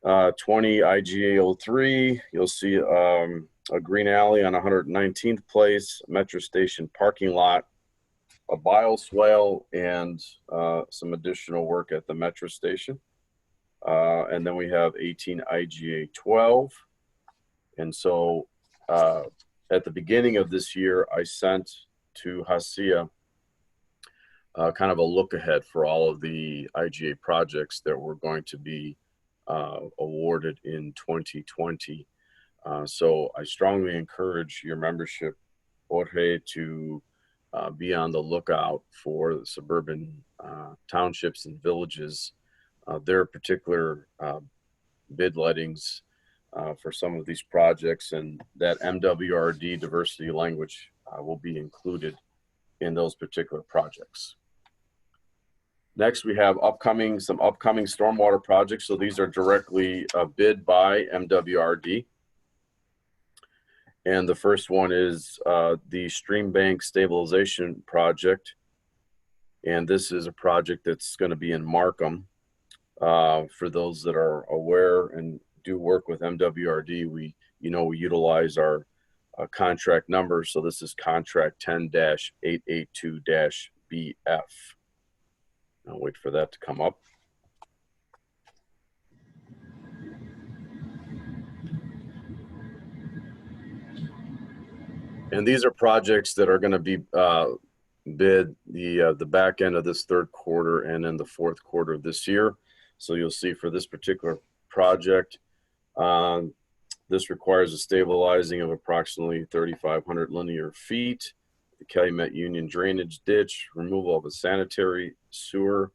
20 IGA 03, you'll see a green alley on 119th place, metro station parking lot, a bioswale, and some additional work at the metro station. And then we have 18 IGA 12. And so at the beginning of this year, I sent to HACIA kind of a look ahead for all of the IGA projects that were going to be awarded in 2020. So I strongly encourage your membership, Jorge, to be on the lookout for the suburban townships and villages. Their particular bid lettings for some of these projects, and that MWRD diversity language will be included in those particular projects. Next, we have some upcoming stormwater projects. So these are directly bid by MWRD. And the first one is the Stream Bank Stabilization Project. And this is a project that's going to be in Markham. For those that are aware and do work with MWRD, we utilize our contract number. So this is contract 10-882-BF. I'll wait for that to come up. And these are projects that are going to be bid the back end of this third quarter and in the fourth quarter of this year. So you'll see for this particular project, this requires a stabilizing of approximately 3,500 linear feet, the Calumet Union drainage ditch, removal of a sanitary sewer,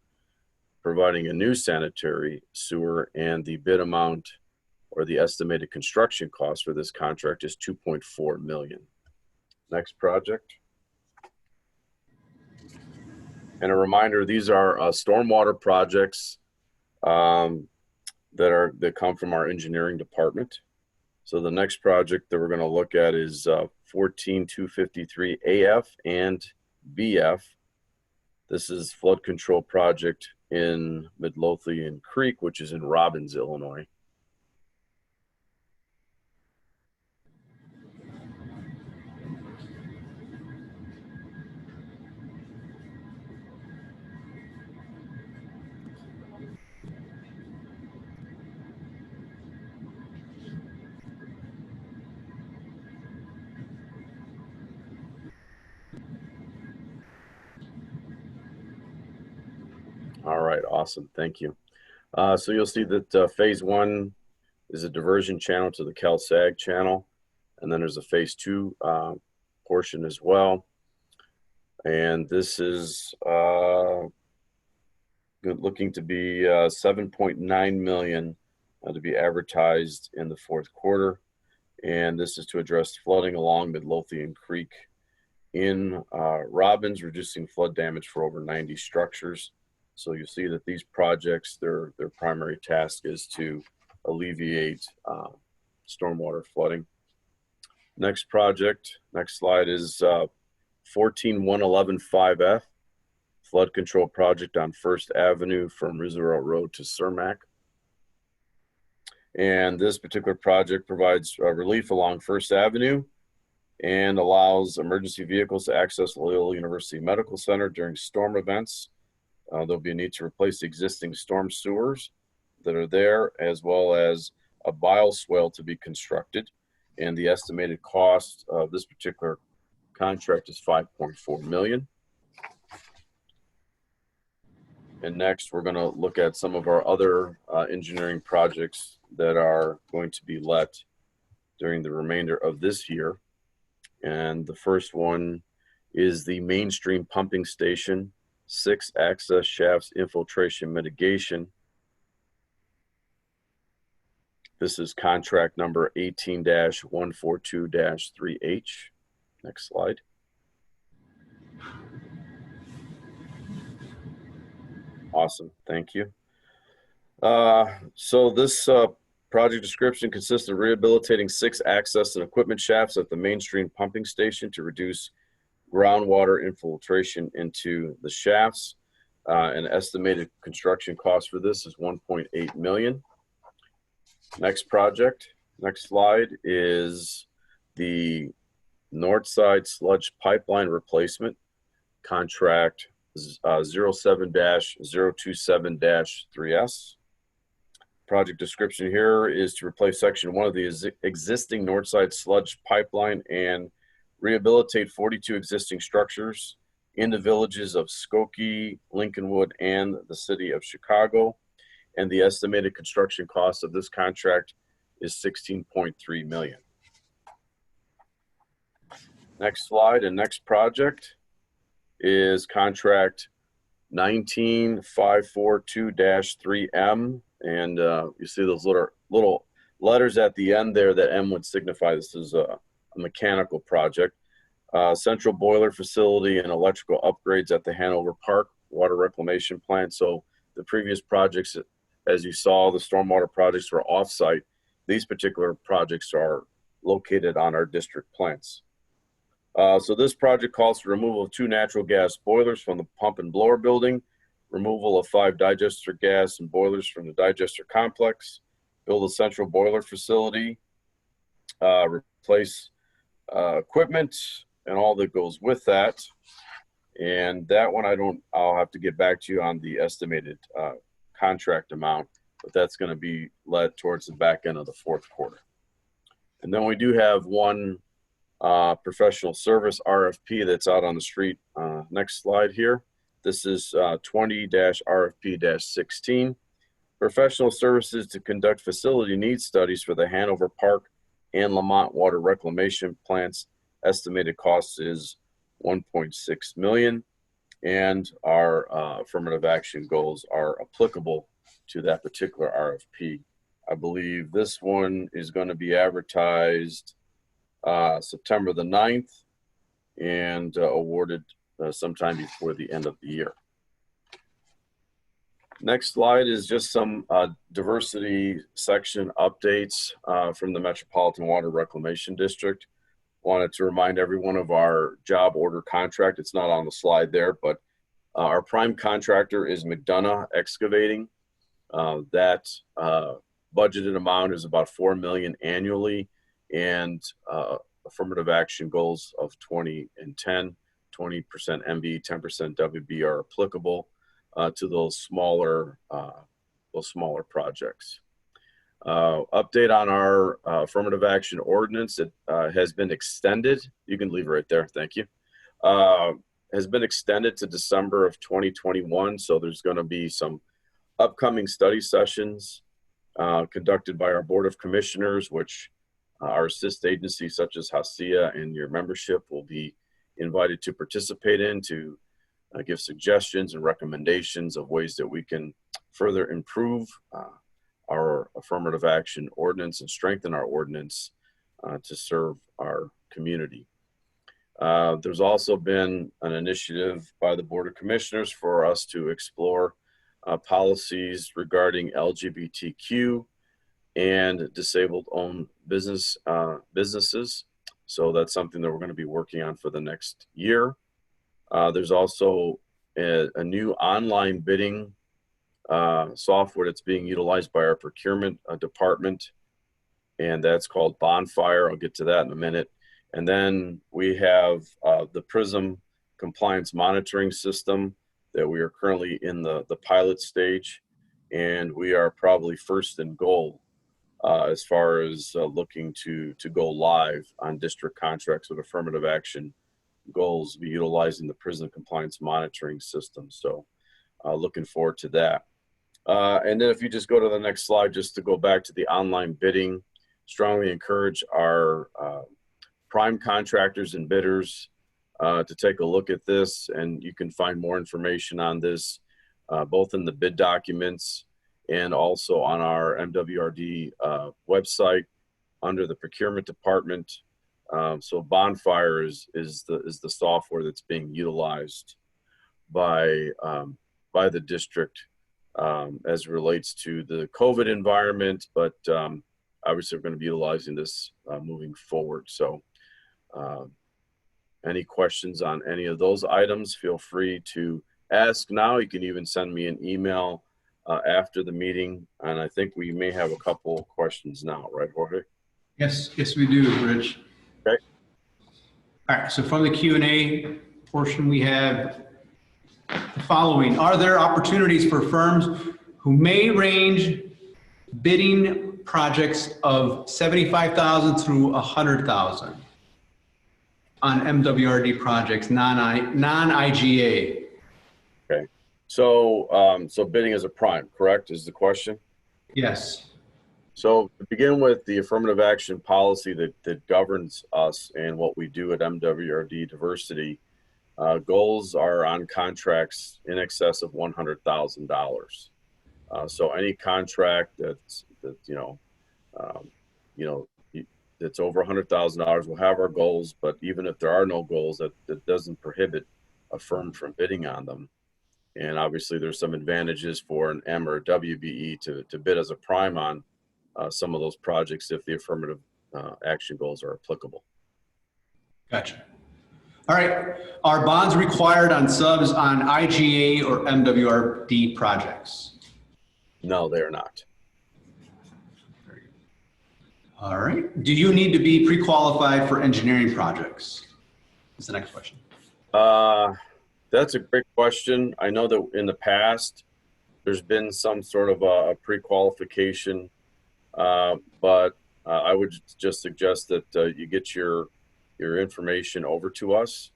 providing a new sanitary sewer, and the bid amount or the estimated construction cost for this contract is $2.4 million. Next project. And a reminder, these are stormwater projects that come from our engineering department. So the next project that we're going to look at is 14253 AF and BF. This is flood control project in Midlothian Creek, which is in Robbins, Illinois. All right, awesome, thank you. So you'll see that phase one is a diversion channel to the CalSag channel, and then there's a phase two portion as well. And this is looking to be 7.9 million to be advertised in the fourth quarter. And this is to address flooding along Midlothian Creek in Robbins, reducing flood damage for over 90 structures. So you see that these projects, their primary task is to alleviate stormwater flooding. Next project, next slide is 14115F, flood control project on First Avenue from Roosevelt Road to Cermak. And this particular project provides relief along First Avenue and allows emergency vehicles to access Loyola University Medical Center during storm events. There'll be a need to replace existing storm sewers that are there, as well as a bioswale to be constructed. And the estimated cost of this particular contract is $5.4 million. And next, we're going to look at some of our other engineering projects that are going to be let during the remainder of this year. And the first one is the mainstream pumping station, 6 access shafts infiltration mitigation. This is contract number 18-142-3H. Next slide. Awesome, thank you. So this project description consists of rehabilitating 6 access and equipment shafts at the mainstream pumping station to reduce groundwater infiltration into the shafts. An estimated construction cost for this is $1.8 million. Next project, next slide, is the North Side Sludge Pipeline Replacement Contract 07-027-3S. Project description here is to replace section 1 of the existing Northside Sludge Pipeline and rehabilitate 42 existing structures in the villages of Skokie, Lincolnwood, and the city of Chicago. And the estimated construction cost of this contract is $16.3 million. Next slide and next project is contract 19542-3M. And you see those little letters at the end there that M would signify this is a mechanical project. Central boiler facility and electrical upgrades at the Hanover Park water reclamation plant. So the previous projects, as you saw, the stormwater projects were off-site. These particular projects are located on our district plants. So this project calls for removal of 2 natural gas boilers from the pump and blower building, removal of 5 digester gas and boilers from the digester complex, build a central boiler facility, replace equipment and all that goes with that. And that one I'll have to get back to you on the estimated contract amount, but that's going to be led towards the back end of the 4th quarter. And then we do have one professional service RFP that's out on the street. Next slide here. This is 20-RFP-16. Professional services to conduct facility needs studies for the Hanover Park and Lamont water reclamation plants. Estimated cost is $1.6 million. And our affirmative action goals are applicable to that particular RFP. I believe this one is going to be advertised September the 9th and awarded sometime before the end of the year. Next slide is just some diversity section updates from the Metropolitan Water Reclamation District. Wanted to remind everyone of our job order contract. It's not on the slide there, but our prime contractor is McDonough Excavating. That budgeted amount is about $4 million annually, and affirmative action goals of 20 and 10, 20% MB, 10% WB are applicable to those smaller projects. Update on our affirmative action ordinance. It has been extended. You can leave it right there. Thank you. Has been extended to December of 2021. So there's going to be some upcoming study sessions conducted by our Board of Commissioners, which our assist agencies such as HACIA and your membership will be invited to participate in, to give suggestions and recommendations of ways that we can further improve our affirmative action ordinance and strengthen our ordinance to serve our community. There's also been an initiative by the Board of Commissioners for us to explore policies regarding LGBTQ and disabled-owned businesses. So that's something that we're going to be working on for the next year. There's also a new online bidding software that's being utilized by our procurement department, and that's called Bonfire. I'll get to that in a minute. And then we have the PRISM compliance monitoring system that we are currently in the pilot stage, and we are probably first in goal as far as looking to go live on district contracts with affirmative action goals, be utilizing the PRISM compliance monitoring system. So looking forward to that. And then if you just go to the next slide, just to go back to the online bidding, strongly encourage our prime contractors and bidders to take a look at this, and you can find more information on this both in the bid documents and also on our MWRD website under the procurement department. So Bonfire is the software that's being utilized by the district as it relates to the COVID environment, but obviously we're going to be utilizing this moving forward. So Any questions on any of those items, feel free to ask now. You can even send me an email after the meeting. And I think we may have a couple questions now, right, Jorge? Yes, we do, Rich. Okay. All right, so from the Q&A portion, we have the following. Are there opportunities for firms who may range bidding projects of 75,000 through 100,000 on MWRD projects, non-IGA? Okay. So, so bidding as a prime, correct, is the question? Yes. So to begin with, the affirmative action policy that governs us and what we do at MWRD Diversity, goals are on contracts in excess of $100,000. So any contract that's that's over $100,000 will have our goals. But even if there are no goals, that doesn't prohibit a firm from bidding on them. And obviously, there's some advantages for an M or a WBE to bid as a prime on some of those projects if the affirmative action goals are applicable. Gotcha. All right. Are bonds required on subs on IGA or MWRD projects? No, they are not. All right. Do you need to be pre-qualified for engineering projects? That's the next question. That's a great question. I know that in the past, there's been some sort of a pre-qualification, but I would just suggest that you get your information over to us,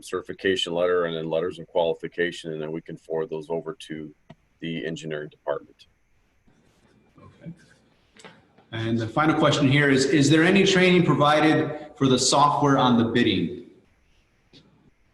certification letter, and then letters of qualification, and then we can forward those over to the engineering department. Okay. And the final question here is there any training provided for the software on the bidding?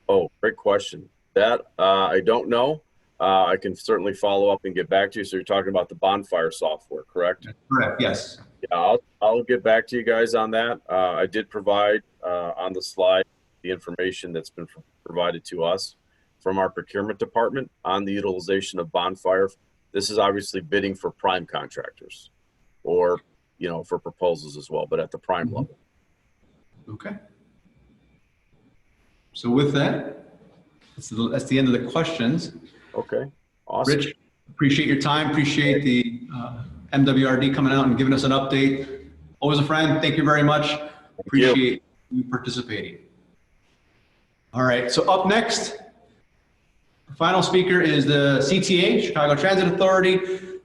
Oh, great question. That I don't know. I can certainly follow up and get back to you. So you're talking about the bonfire software, correct? Correct, yes. Yeah, I'll get back to you guys on that. I did provide on the slide the information that's been provided to us from our procurement department on the utilization of bonfire. This is obviously bidding for prime contractors or, for proposals as well, but at the prime level. Okay. So with that, that's the end of the questions. Okay, awesome. Rich, appreciate your time. Appreciate the MWRD coming out and giving us an update. Always a friend. Thank you very much. Appreciate you participating. All right, so up next, the final speaker is the CTA, Chicago Transit Authority,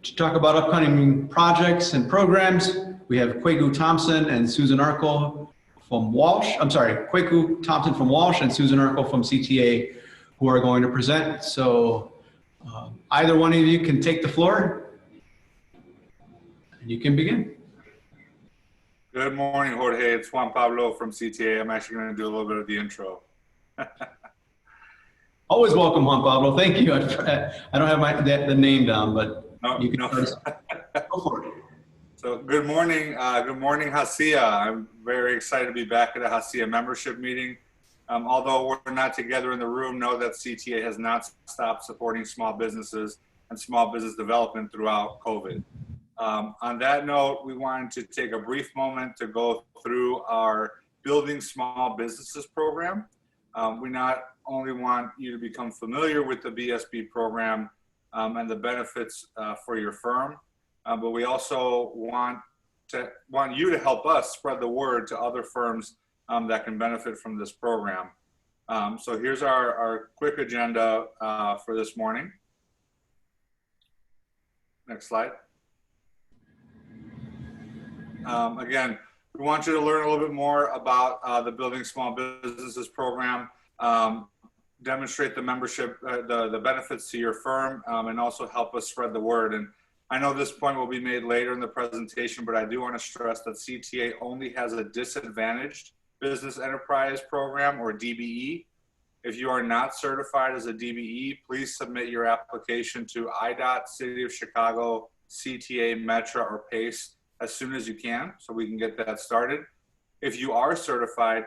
to talk about upcoming projects and programs. We have Kwaku Thompson and Susan Arkle from Walsh. I'm sorry, Kwaku Thompson from Walsh and Susan Arkle from CTA, who are going to present. So either one of you can take the floor and you can begin. Good morning, Jorge. It's Juan Pablo from CTA. I'm actually going to do a little bit of the intro. Always welcome, Juan Pablo. Thank you. I don't have the name down, but you can go for it. So good morning, HACIA. I'm very excited to be back at a HACIA membership meeting. Although we're not together in the room, know that CTA has not stopped supporting small businesses and small business development throughout COVID. On that note, we wanted to take a brief moment to go through our Building Small Businesses program. We not only want you to become familiar with the BSB program and the benefits for your firm, but we also want you to help us spread the word to other firms that can benefit from this program. So here's our quick agenda for this morning. Next slide. Again, we want you to learn a little bit more about the Building Small Businesses program, demonstrate the membership, the benefits to your firm, and also help us spread the word. And I know this point will be made later in the presentation, but I do want to stress that CTA only has a disadvantaged business enterprise program, or DBE. If you are not certified as a DBE, please submit your application to IDOT, City of Chicago, CTA, Metra, or PACE as soon as you can, so we can get that started. If you are certified,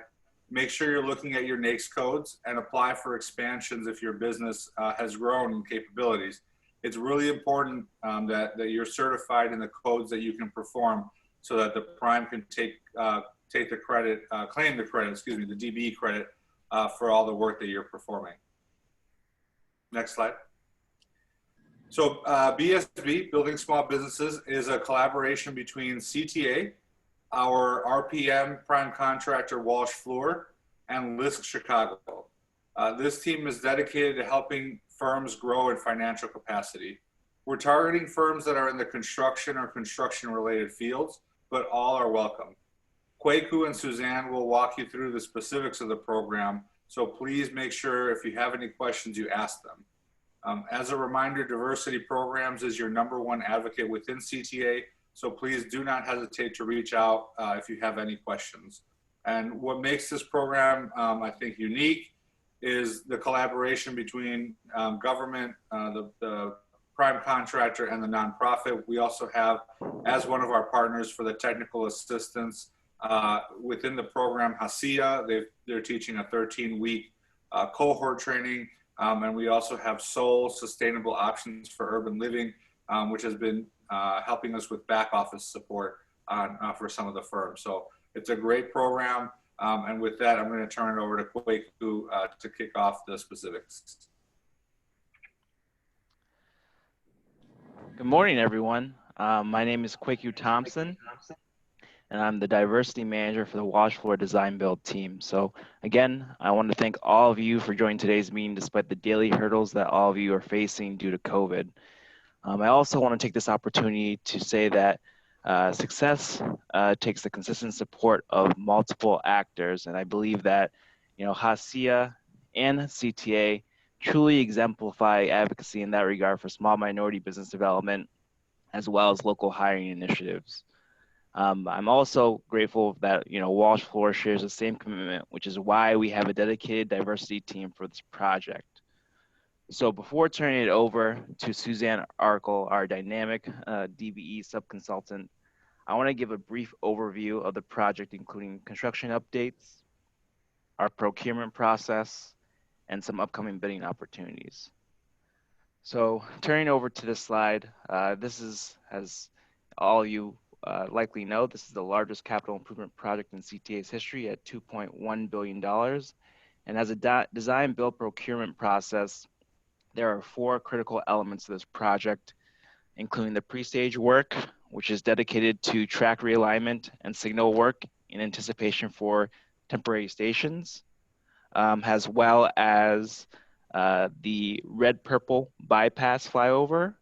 make sure you're looking at your NAICS codes and apply for expansions if your business has grown in capabilities. It's really important that you're certified in the codes that you can perform so that the prime can take take the credit, claim the credit, excuse me, the DBE credit for all the work that you're performing. Next slide. So BSB, Building Small Businesses, is a collaboration between CTA, our RPM prime contractor Walsh Floor, and LISC Chicago. This team is dedicated to helping firms grow in financial capacity. We're targeting firms that are in the construction or construction-related fields, but all are welcome. Kwaku and Suzanne will walk you through the specifics of the program, so please make sure if you have any questions, you ask them. As a reminder, Diversity Programs is your #1 advocate within CTA, so please do not hesitate to reach out if you have any questions. And what makes this program, I think, unique is the collaboration between government, the prime contractor, and the nonprofit. We also have, as one of our partners for the technical assistance within the program, HACIA. They're teaching a 13-week cohort training. And we also have SOUL, Sustainable Options for Urban Living, which has been helping us with back office support for some of the firms. So it's a great program. And with that, I'm going to turn it over to Kwaku to kick off the specifics. Good morning, everyone. My name is Kwaku Thompson, and I'm the diversity manager for the Walsh Floor Design Build team. So again, I want to thank all of you for joining today's meeting despite the daily hurdles that all of you are facing due to COVID. I also want to take this opportunity to say that success takes the consistent support of multiple actors, and I believe that HACIA and CTA truly exemplify advocacy in that regard for small minority business development, as well as local hiring initiatives. I'm also grateful that Walsh Floor shares the same commitment, which is why we have a dedicated diversity team for this project. So before turning it over to Suzanne Arkle, our dynamic DBE subconsultant, I want to give a brief overview of the project, including construction updates, our procurement process, and some upcoming bidding opportunities. So turning over to this slide, this is, as all you likely know, this is the largest capital improvement project in CTA's history at $2.1 billion. And as a design build procurement process, there are 4 critical elements to this project, including the pre-stage work, which is dedicated to track realignment and signal work in anticipation for temporary stations, as well as the red-purple bypass flyover,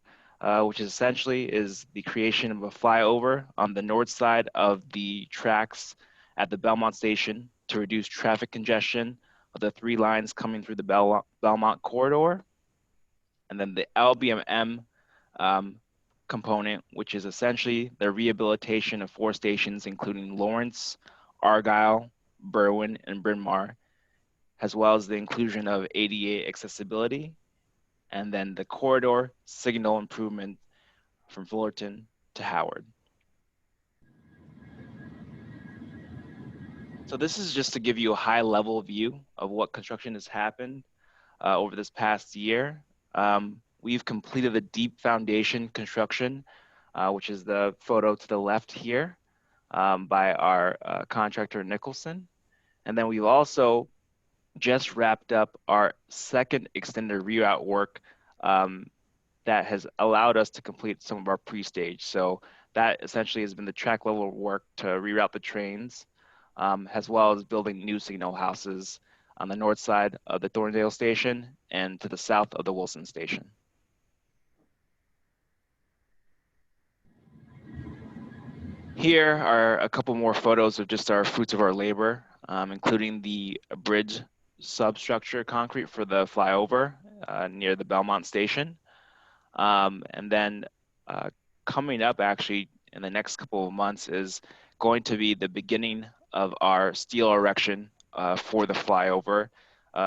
which essentially is the creation of a flyover on the north side of the tracks at the Belmont station to reduce traffic congestion of the 3 lines coming through the Belmont corridor. And then the LBMM component, which is essentially the rehabilitation of 4 stations, including Lawrence, Argyle, Berwyn, and Bryn Mawr, as well as the inclusion of ADA accessibility, and then the corridor signal improvement from Fullerton to Howard. So this is just to give you a high level view of what construction has happened over this past year. We've completed the deep foundation construction, which is the photo to the left here by our contractor Nicholson. And then we've also just wrapped up our second extended reroute work that has allowed us to complete some of our pre-stage. So that essentially has been the track level work to reroute the trains, as well as building new signal houses on the north side of the Thorndale station and to the south of the Wilson station. Here are a couple more photos of just our fruits of our labor, including the bridge substructure concrete for the flyover near the Belmont station. And then coming up actually in the next couple of months is going to be the beginning of our steel erection for the flyover,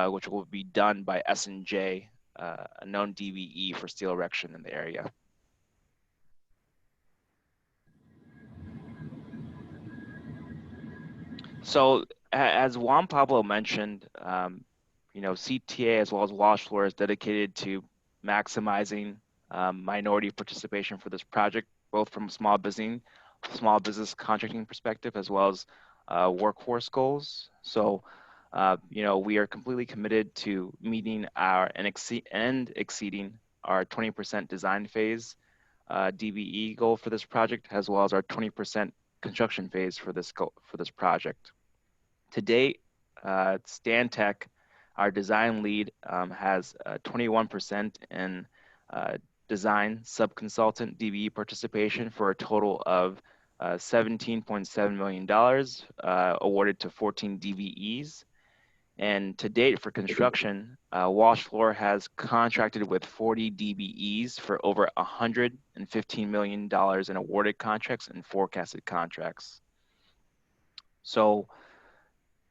which will be done by S&J, a known DBE for steel erection in the area. So as Juan Pablo mentioned, CTA as well as Walsh Floor is dedicated to maximizing minority participation for this project, both from a small business contracting perspective, as well as workforce goals. So, we are completely committed to meeting and exceeding our 20% design phase DBE goal for this project, as well as our 20% construction phase for this project. To date, Stantec, our design lead, has 21% in design subconsultant DBE participation for a total of $17.7 million awarded to 14 DBEs. And to date for construction, Wash Floor has contracted with 40 DBEs for over $115 million in awarded contracts and forecasted contracts. So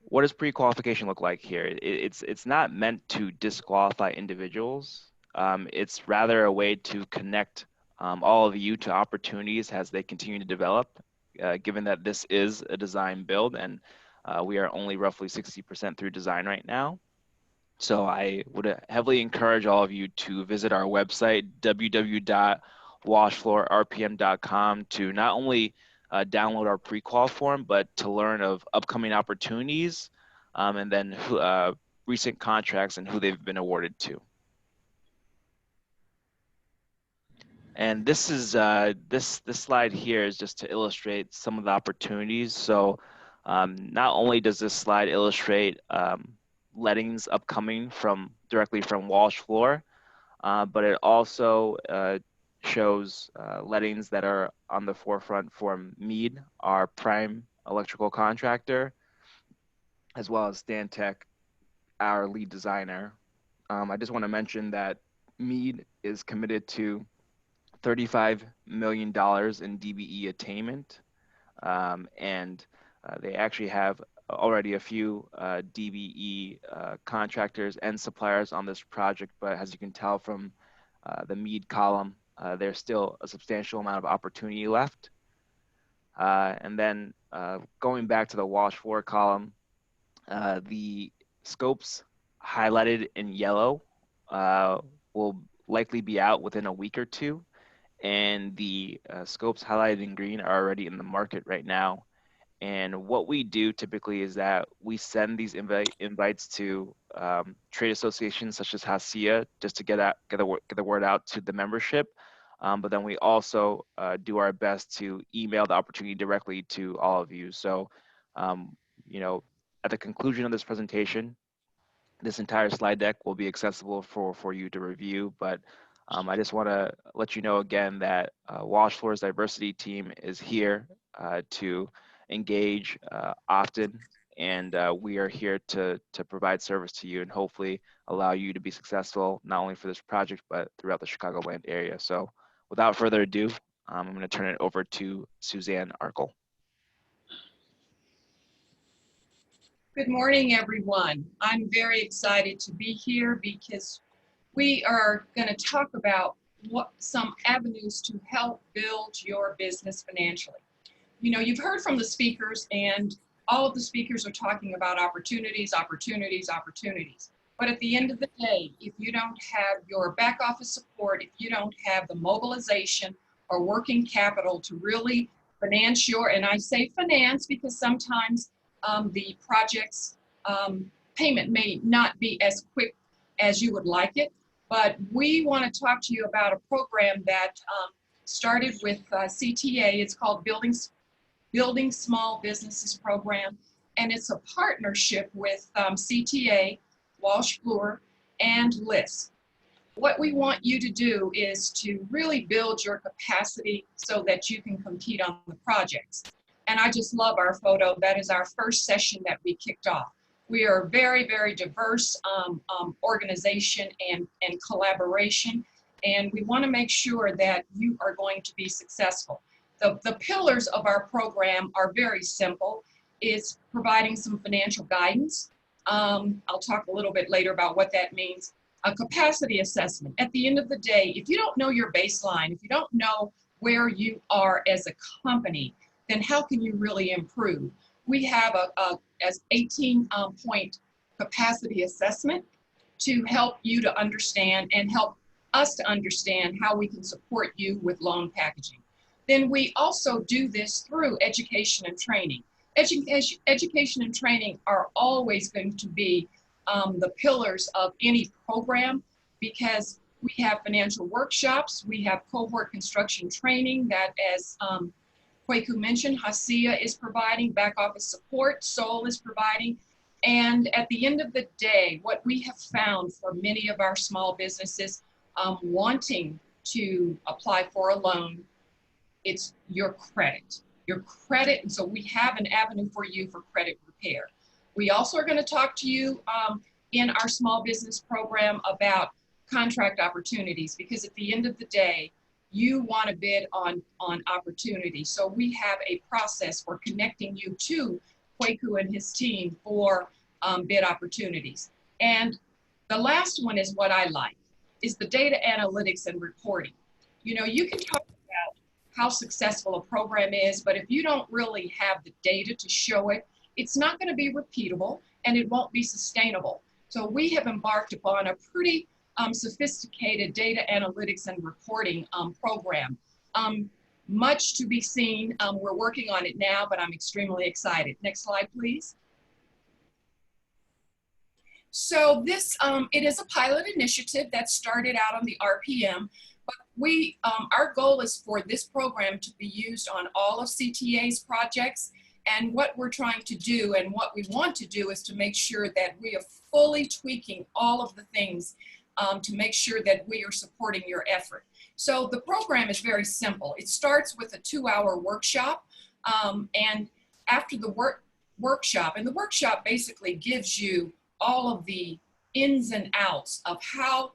what does pre-qualification look like here? It's not meant to disqualify individuals. It's rather a way to connect all of you to opportunities as they continue to develop, given that this is a design build and we are only roughly 60% through design right now. So I would heavily encourage all of you to visit our website, www.washfloorrpm.com, to not only download our pre-qual form, but to learn of upcoming opportunities and then recent contracts and who they've been awarded to. And this is this slide here is just to illustrate some of the opportunities. So not only does this slide illustrate lettings upcoming directly from Walsh Floor, but it also shows lettings that are on the forefront for Mead, our prime electrical contractor, as well as Stantec, our lead designer. I just want to mention that Mead is committed to $35 million in DBE attainment, and they actually have already a few DBE contractors and suppliers on this project, but as you can tell from the Mead column, there's still a substantial amount of opportunity left. And then going back to the Wash Floor column, the scopes highlighted in yellow will likely be out within a week or two, and the scopes highlighted in green are already in the market right now. And what we do typically is that we send these invites to trade associations such as HACIA just to get the word out to the membership. But then we also do our best to email the opportunity directly to all of you. So, at the conclusion of this presentation, this entire slide deck will be accessible for you to review. But I just want to let you know again that Wash Floor's diversity team is here to engage often, and we are here to provide service to you and hopefully allow you to be successful not only for this project but throughout the Chicagoland area. So without further ado, I'm going to turn it over to Suzanne Arkle. Good morning, everyone. I'm very excited to be here because we are going to talk about some avenues to help build your business financially. You know, you've heard from the speakers, and all of the speakers are talking about opportunities, opportunities, opportunities. But at the end of the day, if you don't have your back office support, if you don't have the mobilization or working capital to really finance and I say finance because sometimes the project's payment may not be as quick as you would like it, but we want to talk to you about a program that started with CTA. It's called Building Small Businesses Program, and it's a partnership with CTA, Walsh Floor, and LISC. What we want you to do is to really build your capacity so that you can compete on the projects. And I just love our photo. That is our first session that we kicked off. We are a very, very diverse organization and collaboration, and we want to make sure that you are going to be successful. The pillars of our program are very simple. It's providing some financial guidance. I'll talk a little bit later about what that means. A capacity assessment. At the end of the day, if you don't know your baseline, if you don't know where you are as a company, then how can you really improve? We have as 18-point capacity assessment to help you to understand and help us to understand how we can support you with loan packaging. Then we also do this through education and training. Education and training are always going to be the pillars of any program, because we have financial workshops, we have cohort construction training that, as Kwaku mentioned, HACIA is providing, back office support, SOL is providing. And at the end of the day, what we have found for many of our small businesses wanting to apply for a loan, it's your credit. Your credit, and so we have an avenue for you for credit repair. We also are going to talk to you in our small business program about contract opportunities, because at the end of the day, you want to bid on opportunity. So we have a process for connecting you to Kwaku and his team for bid opportunities. And the last one is what I like, is the data analytics and reporting. You know, you can talk about how successful a program is, but if you don't really have the data to show it, it's not going to be repeatable and it won't be sustainable. So we have embarked upon a pretty sophisticated data analytics and reporting program. Much to be seen. We're working on it now, but I'm extremely excited. Next slide, please. So this, it is a pilot initiative that started out on the RPM, but our goal is for this program to be used on all of CTA's projects. And what we're trying to do and what we want to do is to make sure that we are fully tweaking all of the things to make sure that we are supporting your effort. So the program is very simple. It starts with a 2-hour workshop, and after the workshop, and the workshop basically gives you all of the ins and outs of how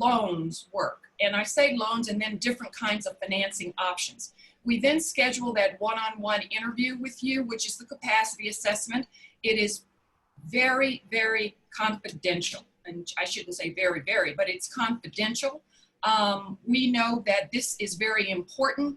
loans work. And I say loans and then different kinds of financing options. We then schedule that one-on-one interview with you, which is the capacity assessment. It is very, very confidential. And I shouldn't say very, very, but it's confidential. We know that this is very important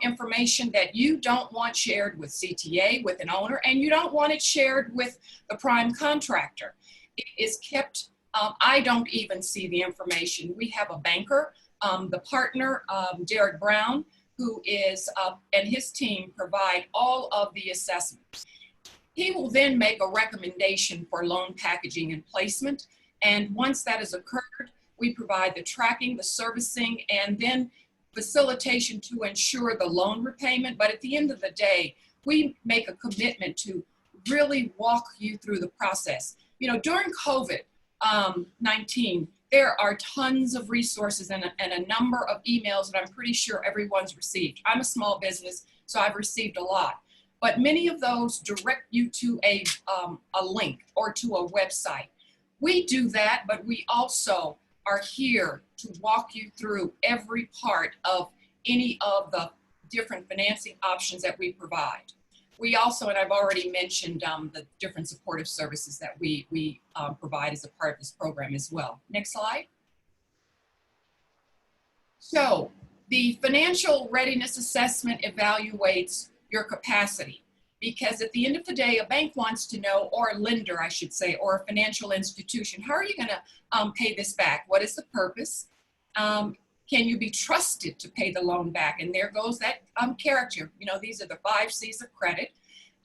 information that you don't want shared with CTA, with an owner, and you don't want it shared with the prime contractor. It is kept, I don't even see the information. We have a banker, the partner, Derek Brown, who is, and his team provide all of the assessments. He will then make a recommendation for loan packaging and placement. And once that has occurred, we provide the tracking, the servicing, and then facilitation to ensure the loan repayment. But at the end of the day, we make a commitment to really walk you through the process. You know, during COVID-19, there are tons of resources and a number of emails that I'm pretty sure everyone's received. I'm a small business, so I've received a lot. But many of those direct you to a link or to a website. We do that, but we also are here to walk you through every part of any of the different financing options that we provide. We also, and I've already mentioned the different supportive services that we provide as a part of this program as well. Next slide. So the financial readiness assessment evaluates your capacity, because at the end of the day, a bank wants to know, or a lender, I should say, or a financial institution, how are you going to pay this back? What is the purpose? Can you be trusted to pay the loan back? And there goes that character. You know, these are the 5 C's of credit.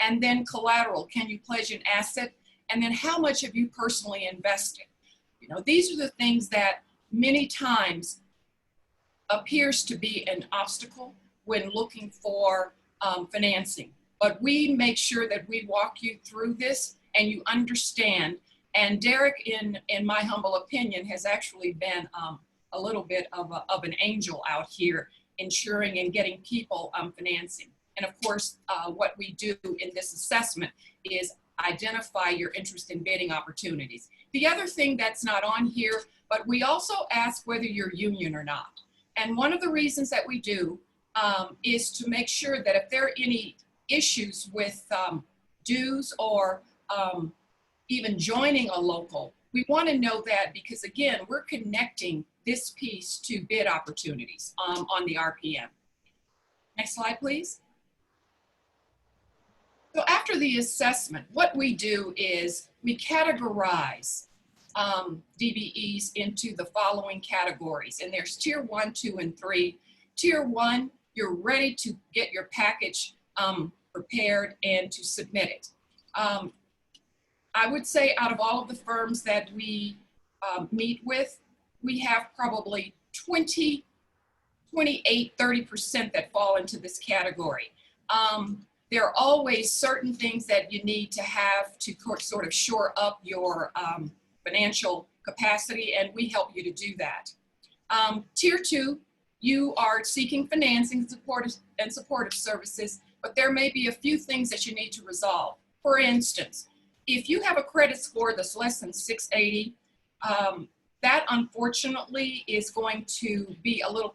And then collateral. Can you pledge an asset? And then how much have you personally invested? You know, these are the things that many times appears to be an obstacle when looking for financing. But we make sure that we walk you through this and you understand. And Derek, in my humble opinion, has actually been a little bit of an angel out here, ensuring and getting people financing. And of course, what we do in this assessment is identify your interest in bidding opportunities. The other thing that's not on here, but we also ask whether you're union or not. And one of the reasons that we do is to make sure that if there are any issues with dues or even joining a local, we want to know that, because again, we're connecting this piece to bid opportunities on the RPM. Next slide, please. So after the assessment, what we do is we categorize DBEs into the following categories. And there's tier 1, 2, and 3. Tier 1, you're ready to get your package prepared and to submit it. I would say out of all of the firms that we meet with, we have probably 28, 30% that fall into this category. There are always certain things that you need to have to sort of shore up your financial capacity, and we help you to do that. Tier 2, you are seeking financing and supportive services, but there may be a few things that you need to resolve. For instance, if you have a credit score that's less than 680, that unfortunately is going to be a little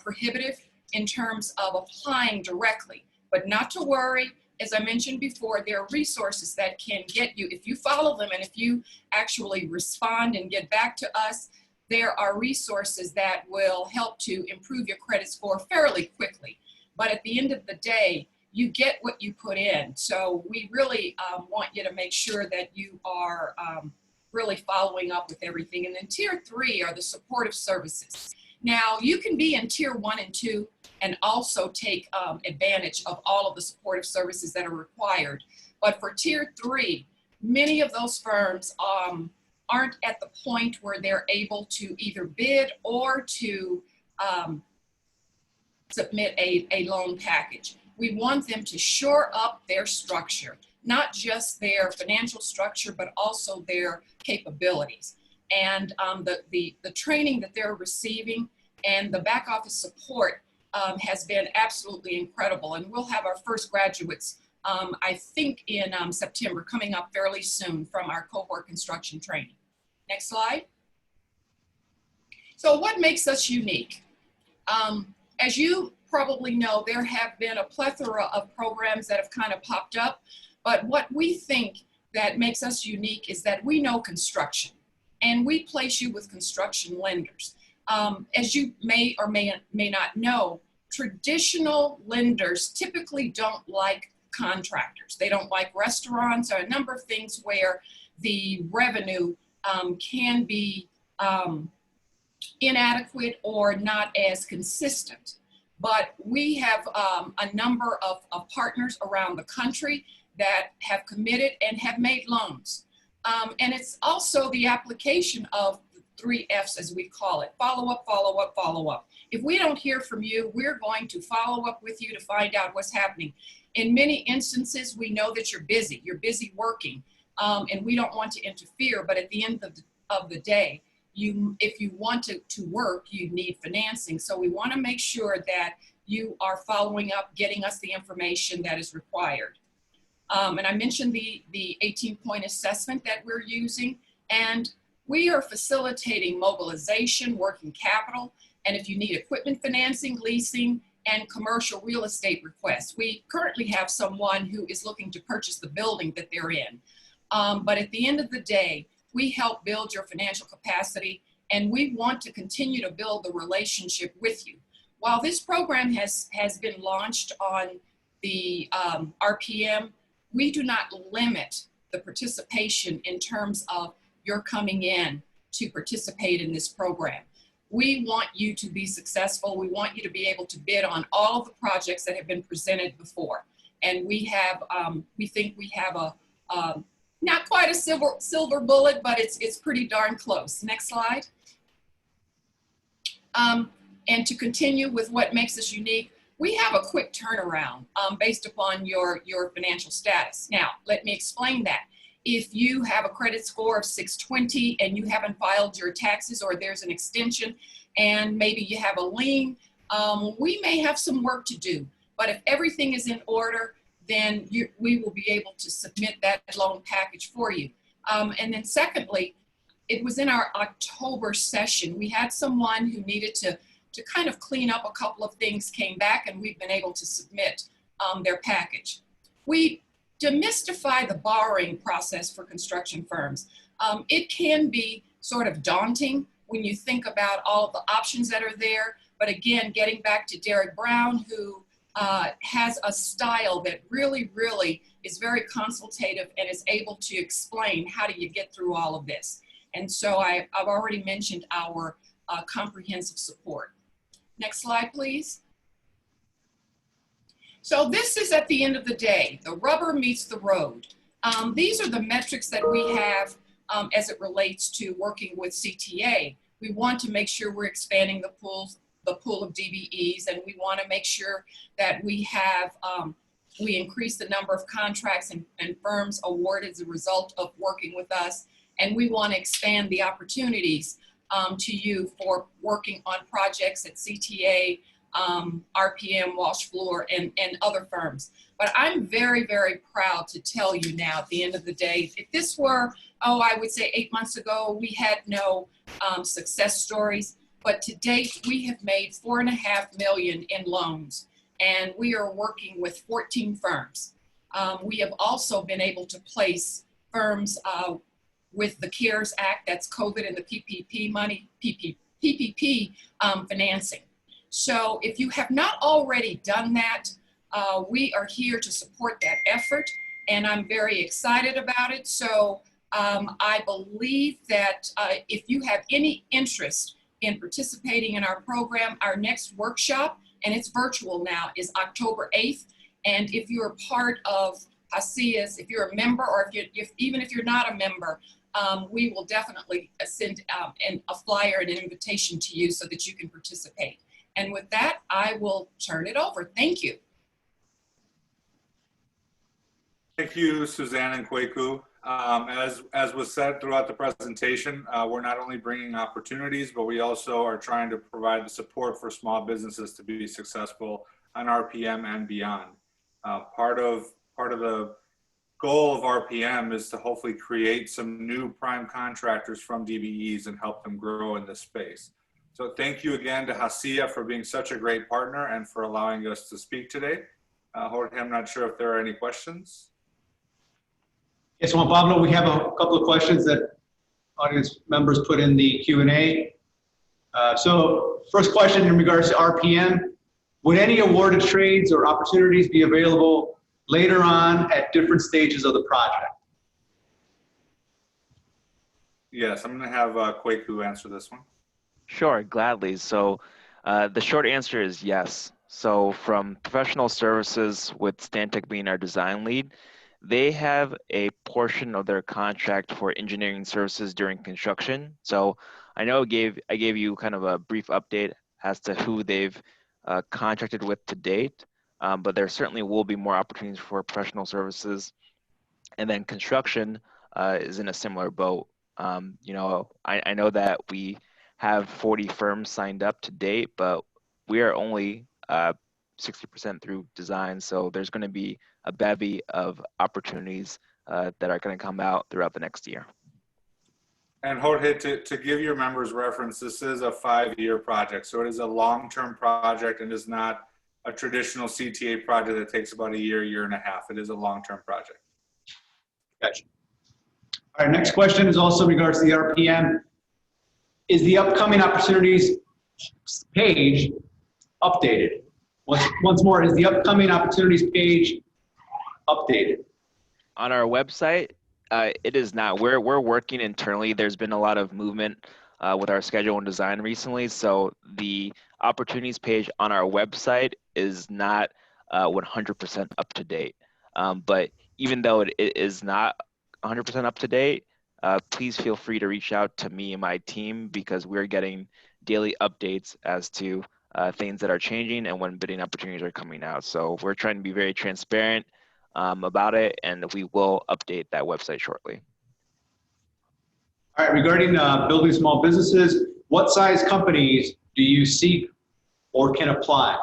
prohibitive in terms of applying directly. But not to worry, as I mentioned before, there are resources that can get you, if you follow them and if you actually respond and get back to us, there are resources that will help to improve your credit score fairly quickly. But at the end of the day, you get what you put in. So we really want you to make sure that you are really following up with everything. And then tier 3 are the supportive services. Now, you can be in tier 1 and 2 and also take advantage of all of the supportive services that are required. But for tier 3, many of those firms aren't at the point where they're able to either bid or to submit a loan package. We want them to shore up their structure, not just their financial structure, but also their capabilities. And the training that they're receiving and the back office support has been absolutely incredible. And we'll have our first graduates, I think in September, coming up fairly soon from our cohort construction training. Next slide. So what makes us unique? As you probably know, there have been a plethora of programs that have kind of popped up, but what we think that makes us unique is that we know construction, and we place you with construction lenders. As you may or may not know, traditional lenders typically don't like contractors. They don't like restaurants, or a number of things where the revenue can be inadequate or not as consistent. But we have a number of partners around the country that have committed and have made loans. And it's also the application of the 3 F's, as we call it: follow up, follow up, follow up. If we don't hear from you, we're going to follow up with you to find out what's happening. In many instances, we know that you're busy working, and we don't want to interfere, but at the end of the day, if you want to work, you need financing. So we want to make sure that you are following up, getting us the information that is required. And I mentioned the 18-point assessment that we're using, and we are facilitating mobilization, working capital, and if you need equipment financing, leasing, and commercial real estate requests. We currently have someone who is looking to purchase the building that they're in. But at the end of the day, we help build your financial capacity, and we want to continue to build the relationship with you. While this program has been launched on the RPM, we do not limit the participation in terms of your coming in to participate in this program. We want you to be successful. We want you to be able to bid on all of the projects that have been presented before. And we have, we think we have a, not quite a silver bullet, but it's pretty darn close. Next slide. And to continue with what makes us unique, we have a quick turnaround based upon your financial status. Now, let me explain that. If you have a credit score of 620 and you haven't filed your taxes, or there's an extension and maybe you have a lien, we may have some work to do. But if everything is in order, then we will be able to submit that loan package for you. And then secondly, it was in our October session, we had someone who needed to kind of clean up a couple of things, came back, and we've been able to submit their package. We demystify the borrowing process for construction firms. It can be sort of daunting when you think about all of the options that are there. But again, getting back to Derek Brown, who has a style that really, really is very consultative and is able to explain how do you get through all of this. And so I've already mentioned our comprehensive support. Next slide, please. So this is at the end of the day, the rubber meets the road. These are the metrics that we have as it relates to working with CTA. We want to make sure we're expanding the pool of DBEs, and we want to make sure that we have, we increase the number of contracts and firms awarded as a result of working with us. And we want to expand the opportunities to you for working on projects at CTA, RPM, Walsh Fluor, and other firms. But I'm very, very proud to tell you now at the end of the day, if this were, I would say 8 months ago, we had no success stories. But to date, we have made $4.5 million in loans, and we are working with 14 firms. We have also been able to place firms with the CARES Act, that's COVID and the PPP money, PPP financing. So if you have not already done that, we are here to support that effort, and I'm very excited about it. So I believe that if you have any interest in participating in our program, our next workshop, and it's virtual now, is October 8th. And if you're part of HACIA's, if you're a member, or even if you're not a member, we will definitely send a flyer and an invitation to you so that you can participate. And with that, I will turn it over. Thank you. Thank you, Suzanne and Kweku. As was said throughout the presentation, we're not only bringing opportunities, but we also are trying to provide the support for small businesses to be successful on RPM and beyond. Part of the goal of RPM is to hopefully create some new prime contractors from DBEs and help them grow in this space. So thank you again to HACIA for being such a great partner and for allowing us to speak today. Jorge, I'm not sure if there are any questions. Yes, Juan Pablo, we have a couple of questions that audience members put in the Q&A. So first question in regards to RPM, would any awarded trades or opportunities be available later on at different stages of the project? Yes, I'm going to have Kweku answer this one. Sure, gladly. So the short answer is yes. So from professional services, with Stantec being our design lead, they have a portion of their contract for engineering services during construction. So I know I gave you kind of a brief update as to who they've contracted with to date, but there certainly will be more opportunities for professional services. And then construction is in a similar boat. You know, I know that we have 40 firms signed up to date, but we are only 60% through design. So there's going to be a bevy of opportunities that are going to come out throughout the next year. And Jorge, to give your members reference, this is a 5-year project. So it is a long-term project and is not a traditional CTA project that takes about a year, year and a half. It is a long-term project. Gotcha. All right, next question is also in regards to the RPM. Is the upcoming opportunities page updated? Once more, is the upcoming opportunities page updated? On our website, it is not. We're working internally. There's been a lot of movement with our schedule and design recently. So the opportunities page on our website is not 100% up to date. But even though it is not 100% up to date, please feel free to reach out to me and my team, because we're getting daily updates as to things that are changing and when bidding opportunities are coming out. So we're trying to be very transparent about it, and we will update that website shortly. All right, regarding building small businesses, what size companies do you seek or can apply?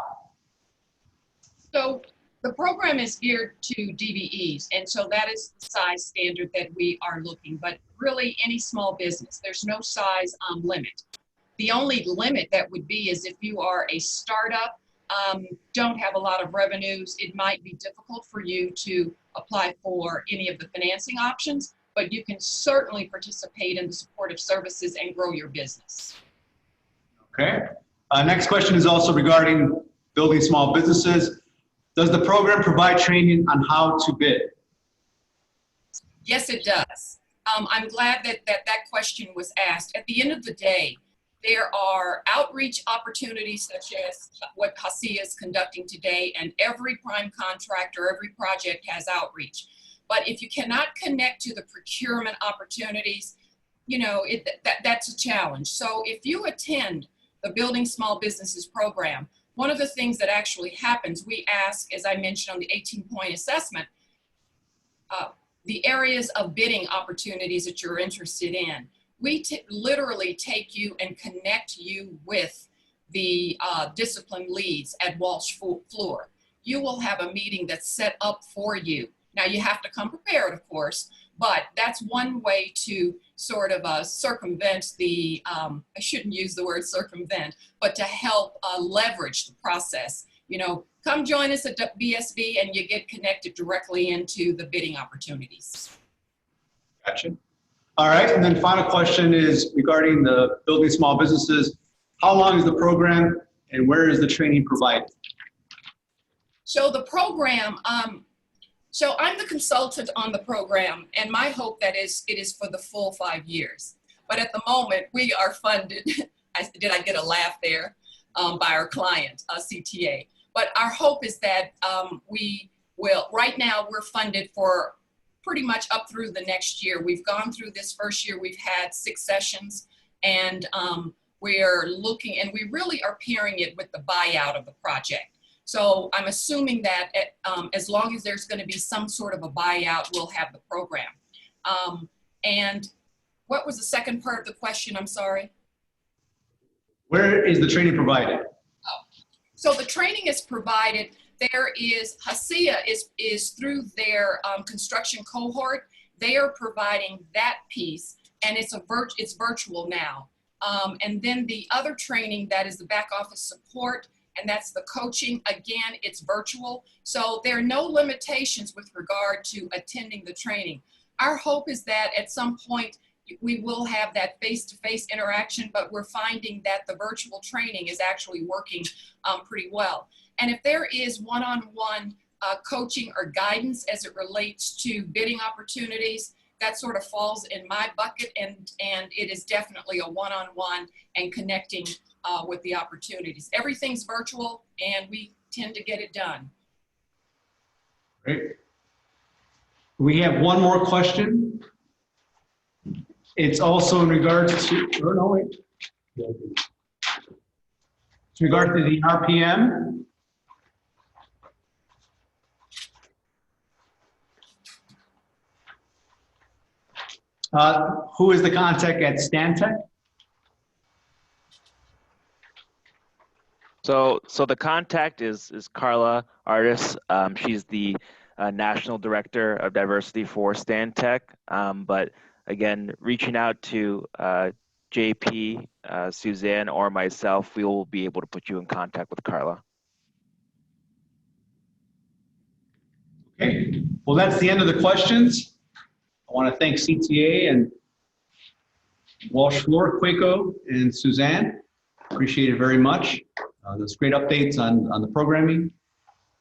So the program is geared to DBEs, and so that is the size standard that we are looking, but really any small business, there's no size limit. The only limit that would be is if you are a startup, don't have a lot of revenues, it might be difficult for you to apply for any of the financing options, but you can certainly participate in the supportive services and grow your business. Okay. Next question is also regarding building small businesses. Does the program provide training on how to bid? Yes, it does. I'm glad that question was asked. At the end of the day, There are outreach opportunities such as what HACIA is conducting today, and every prime contractor, every project has outreach. But if you cannot connect to the procurement opportunities, you know, that's a challenge. So if you attend the Building Small Businesses program, one of the things that actually happens, we ask, as I mentioned on the 18-point assessment, the areas of bidding opportunities that you're interested in. We literally take you and connect you with the discipline leads at Walsh Floor. You will have a meeting that's set up for you. Now you have to come prepared, of course, but that's one way to sort of circumvent the, I shouldn't use the word circumvent, but to help leverage the process. You know, come join us at BSB and you get connected directly into the bidding opportunities. Gotcha. All right, and then final question is regarding the Building Small Businesses. How long is the program and where is the training provided? So the program, so I'm the consultant on the program, and my hope that it is for the full 5 years. But at the moment, we are funded, did I get a laugh there, by our client, CTA. But our hope is that we will, right now we're funded for pretty much up through the next year. We've gone through this first year, we've had 6 sessions, and we're looking, and we really are pairing it with the buyout of the project. So I'm assuming that as long as there's going to be some sort of a buyout, we'll have the program. And what was the second part of the question? I'm sorry. Where is the training provided? Oh. So the training is provided. There is, HACIA is through their construction cohort. They are providing that piece, and it's virtual now. And then the other training, that is the back office support, and that's the coaching. Again, it's virtual. So there are no limitations with regard to attending the training. Our hope is that at some point we will have that face-to-face interaction, but we're finding that the virtual training is actually working pretty well. And if there is one-on-one coaching or guidance as it relates to bidding opportunities, that sort of falls in my bucket, and it is definitely a one-on-one and connecting with the opportunities. Everything's virtual, and we tend to get it done. Great. We have one more question. It's also in regards to, oh no, wait. It's in regard to the RPM. Who is the contact at Stantec? So the contact is Carla Artis. She's the National Director of Diversity for Stantec. But again, reaching out to JP, Suzanne, or myself, we will be able to put you in contact with Carla. Okay, well, that's the end of the questions. I want to thank CTA and Walsh Floor, Quaco, and Suzanne. Appreciate it very much. Those great updates on the programming.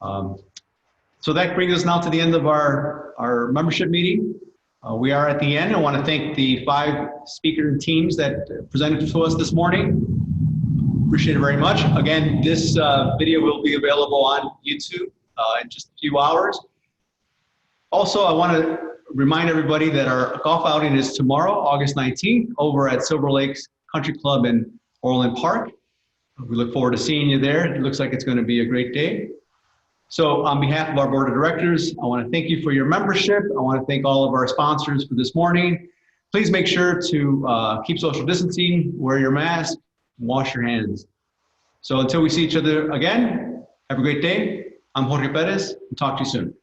So that brings us now to the end of our membership meeting. We are at the end. I want to thank the 5 speaker teams that presented to us this morning. Appreciate it very much. Again, this video will be available on YouTube in just a few hours. Also, I want to remind everybody that our golf outing is tomorrow, August 19th, over at Silver Lakes Country Club in Orland Park. We look forward to seeing you there. It looks like it's going to be a great day. So on behalf of our board of directors, I want to thank you for your membership. I want to thank all of our sponsors for this morning. Please make sure to keep social distancing, wear your mask, and wash your hands. So until we see each other again, have a great day. I'm Jorge Perez, and talk to you soon.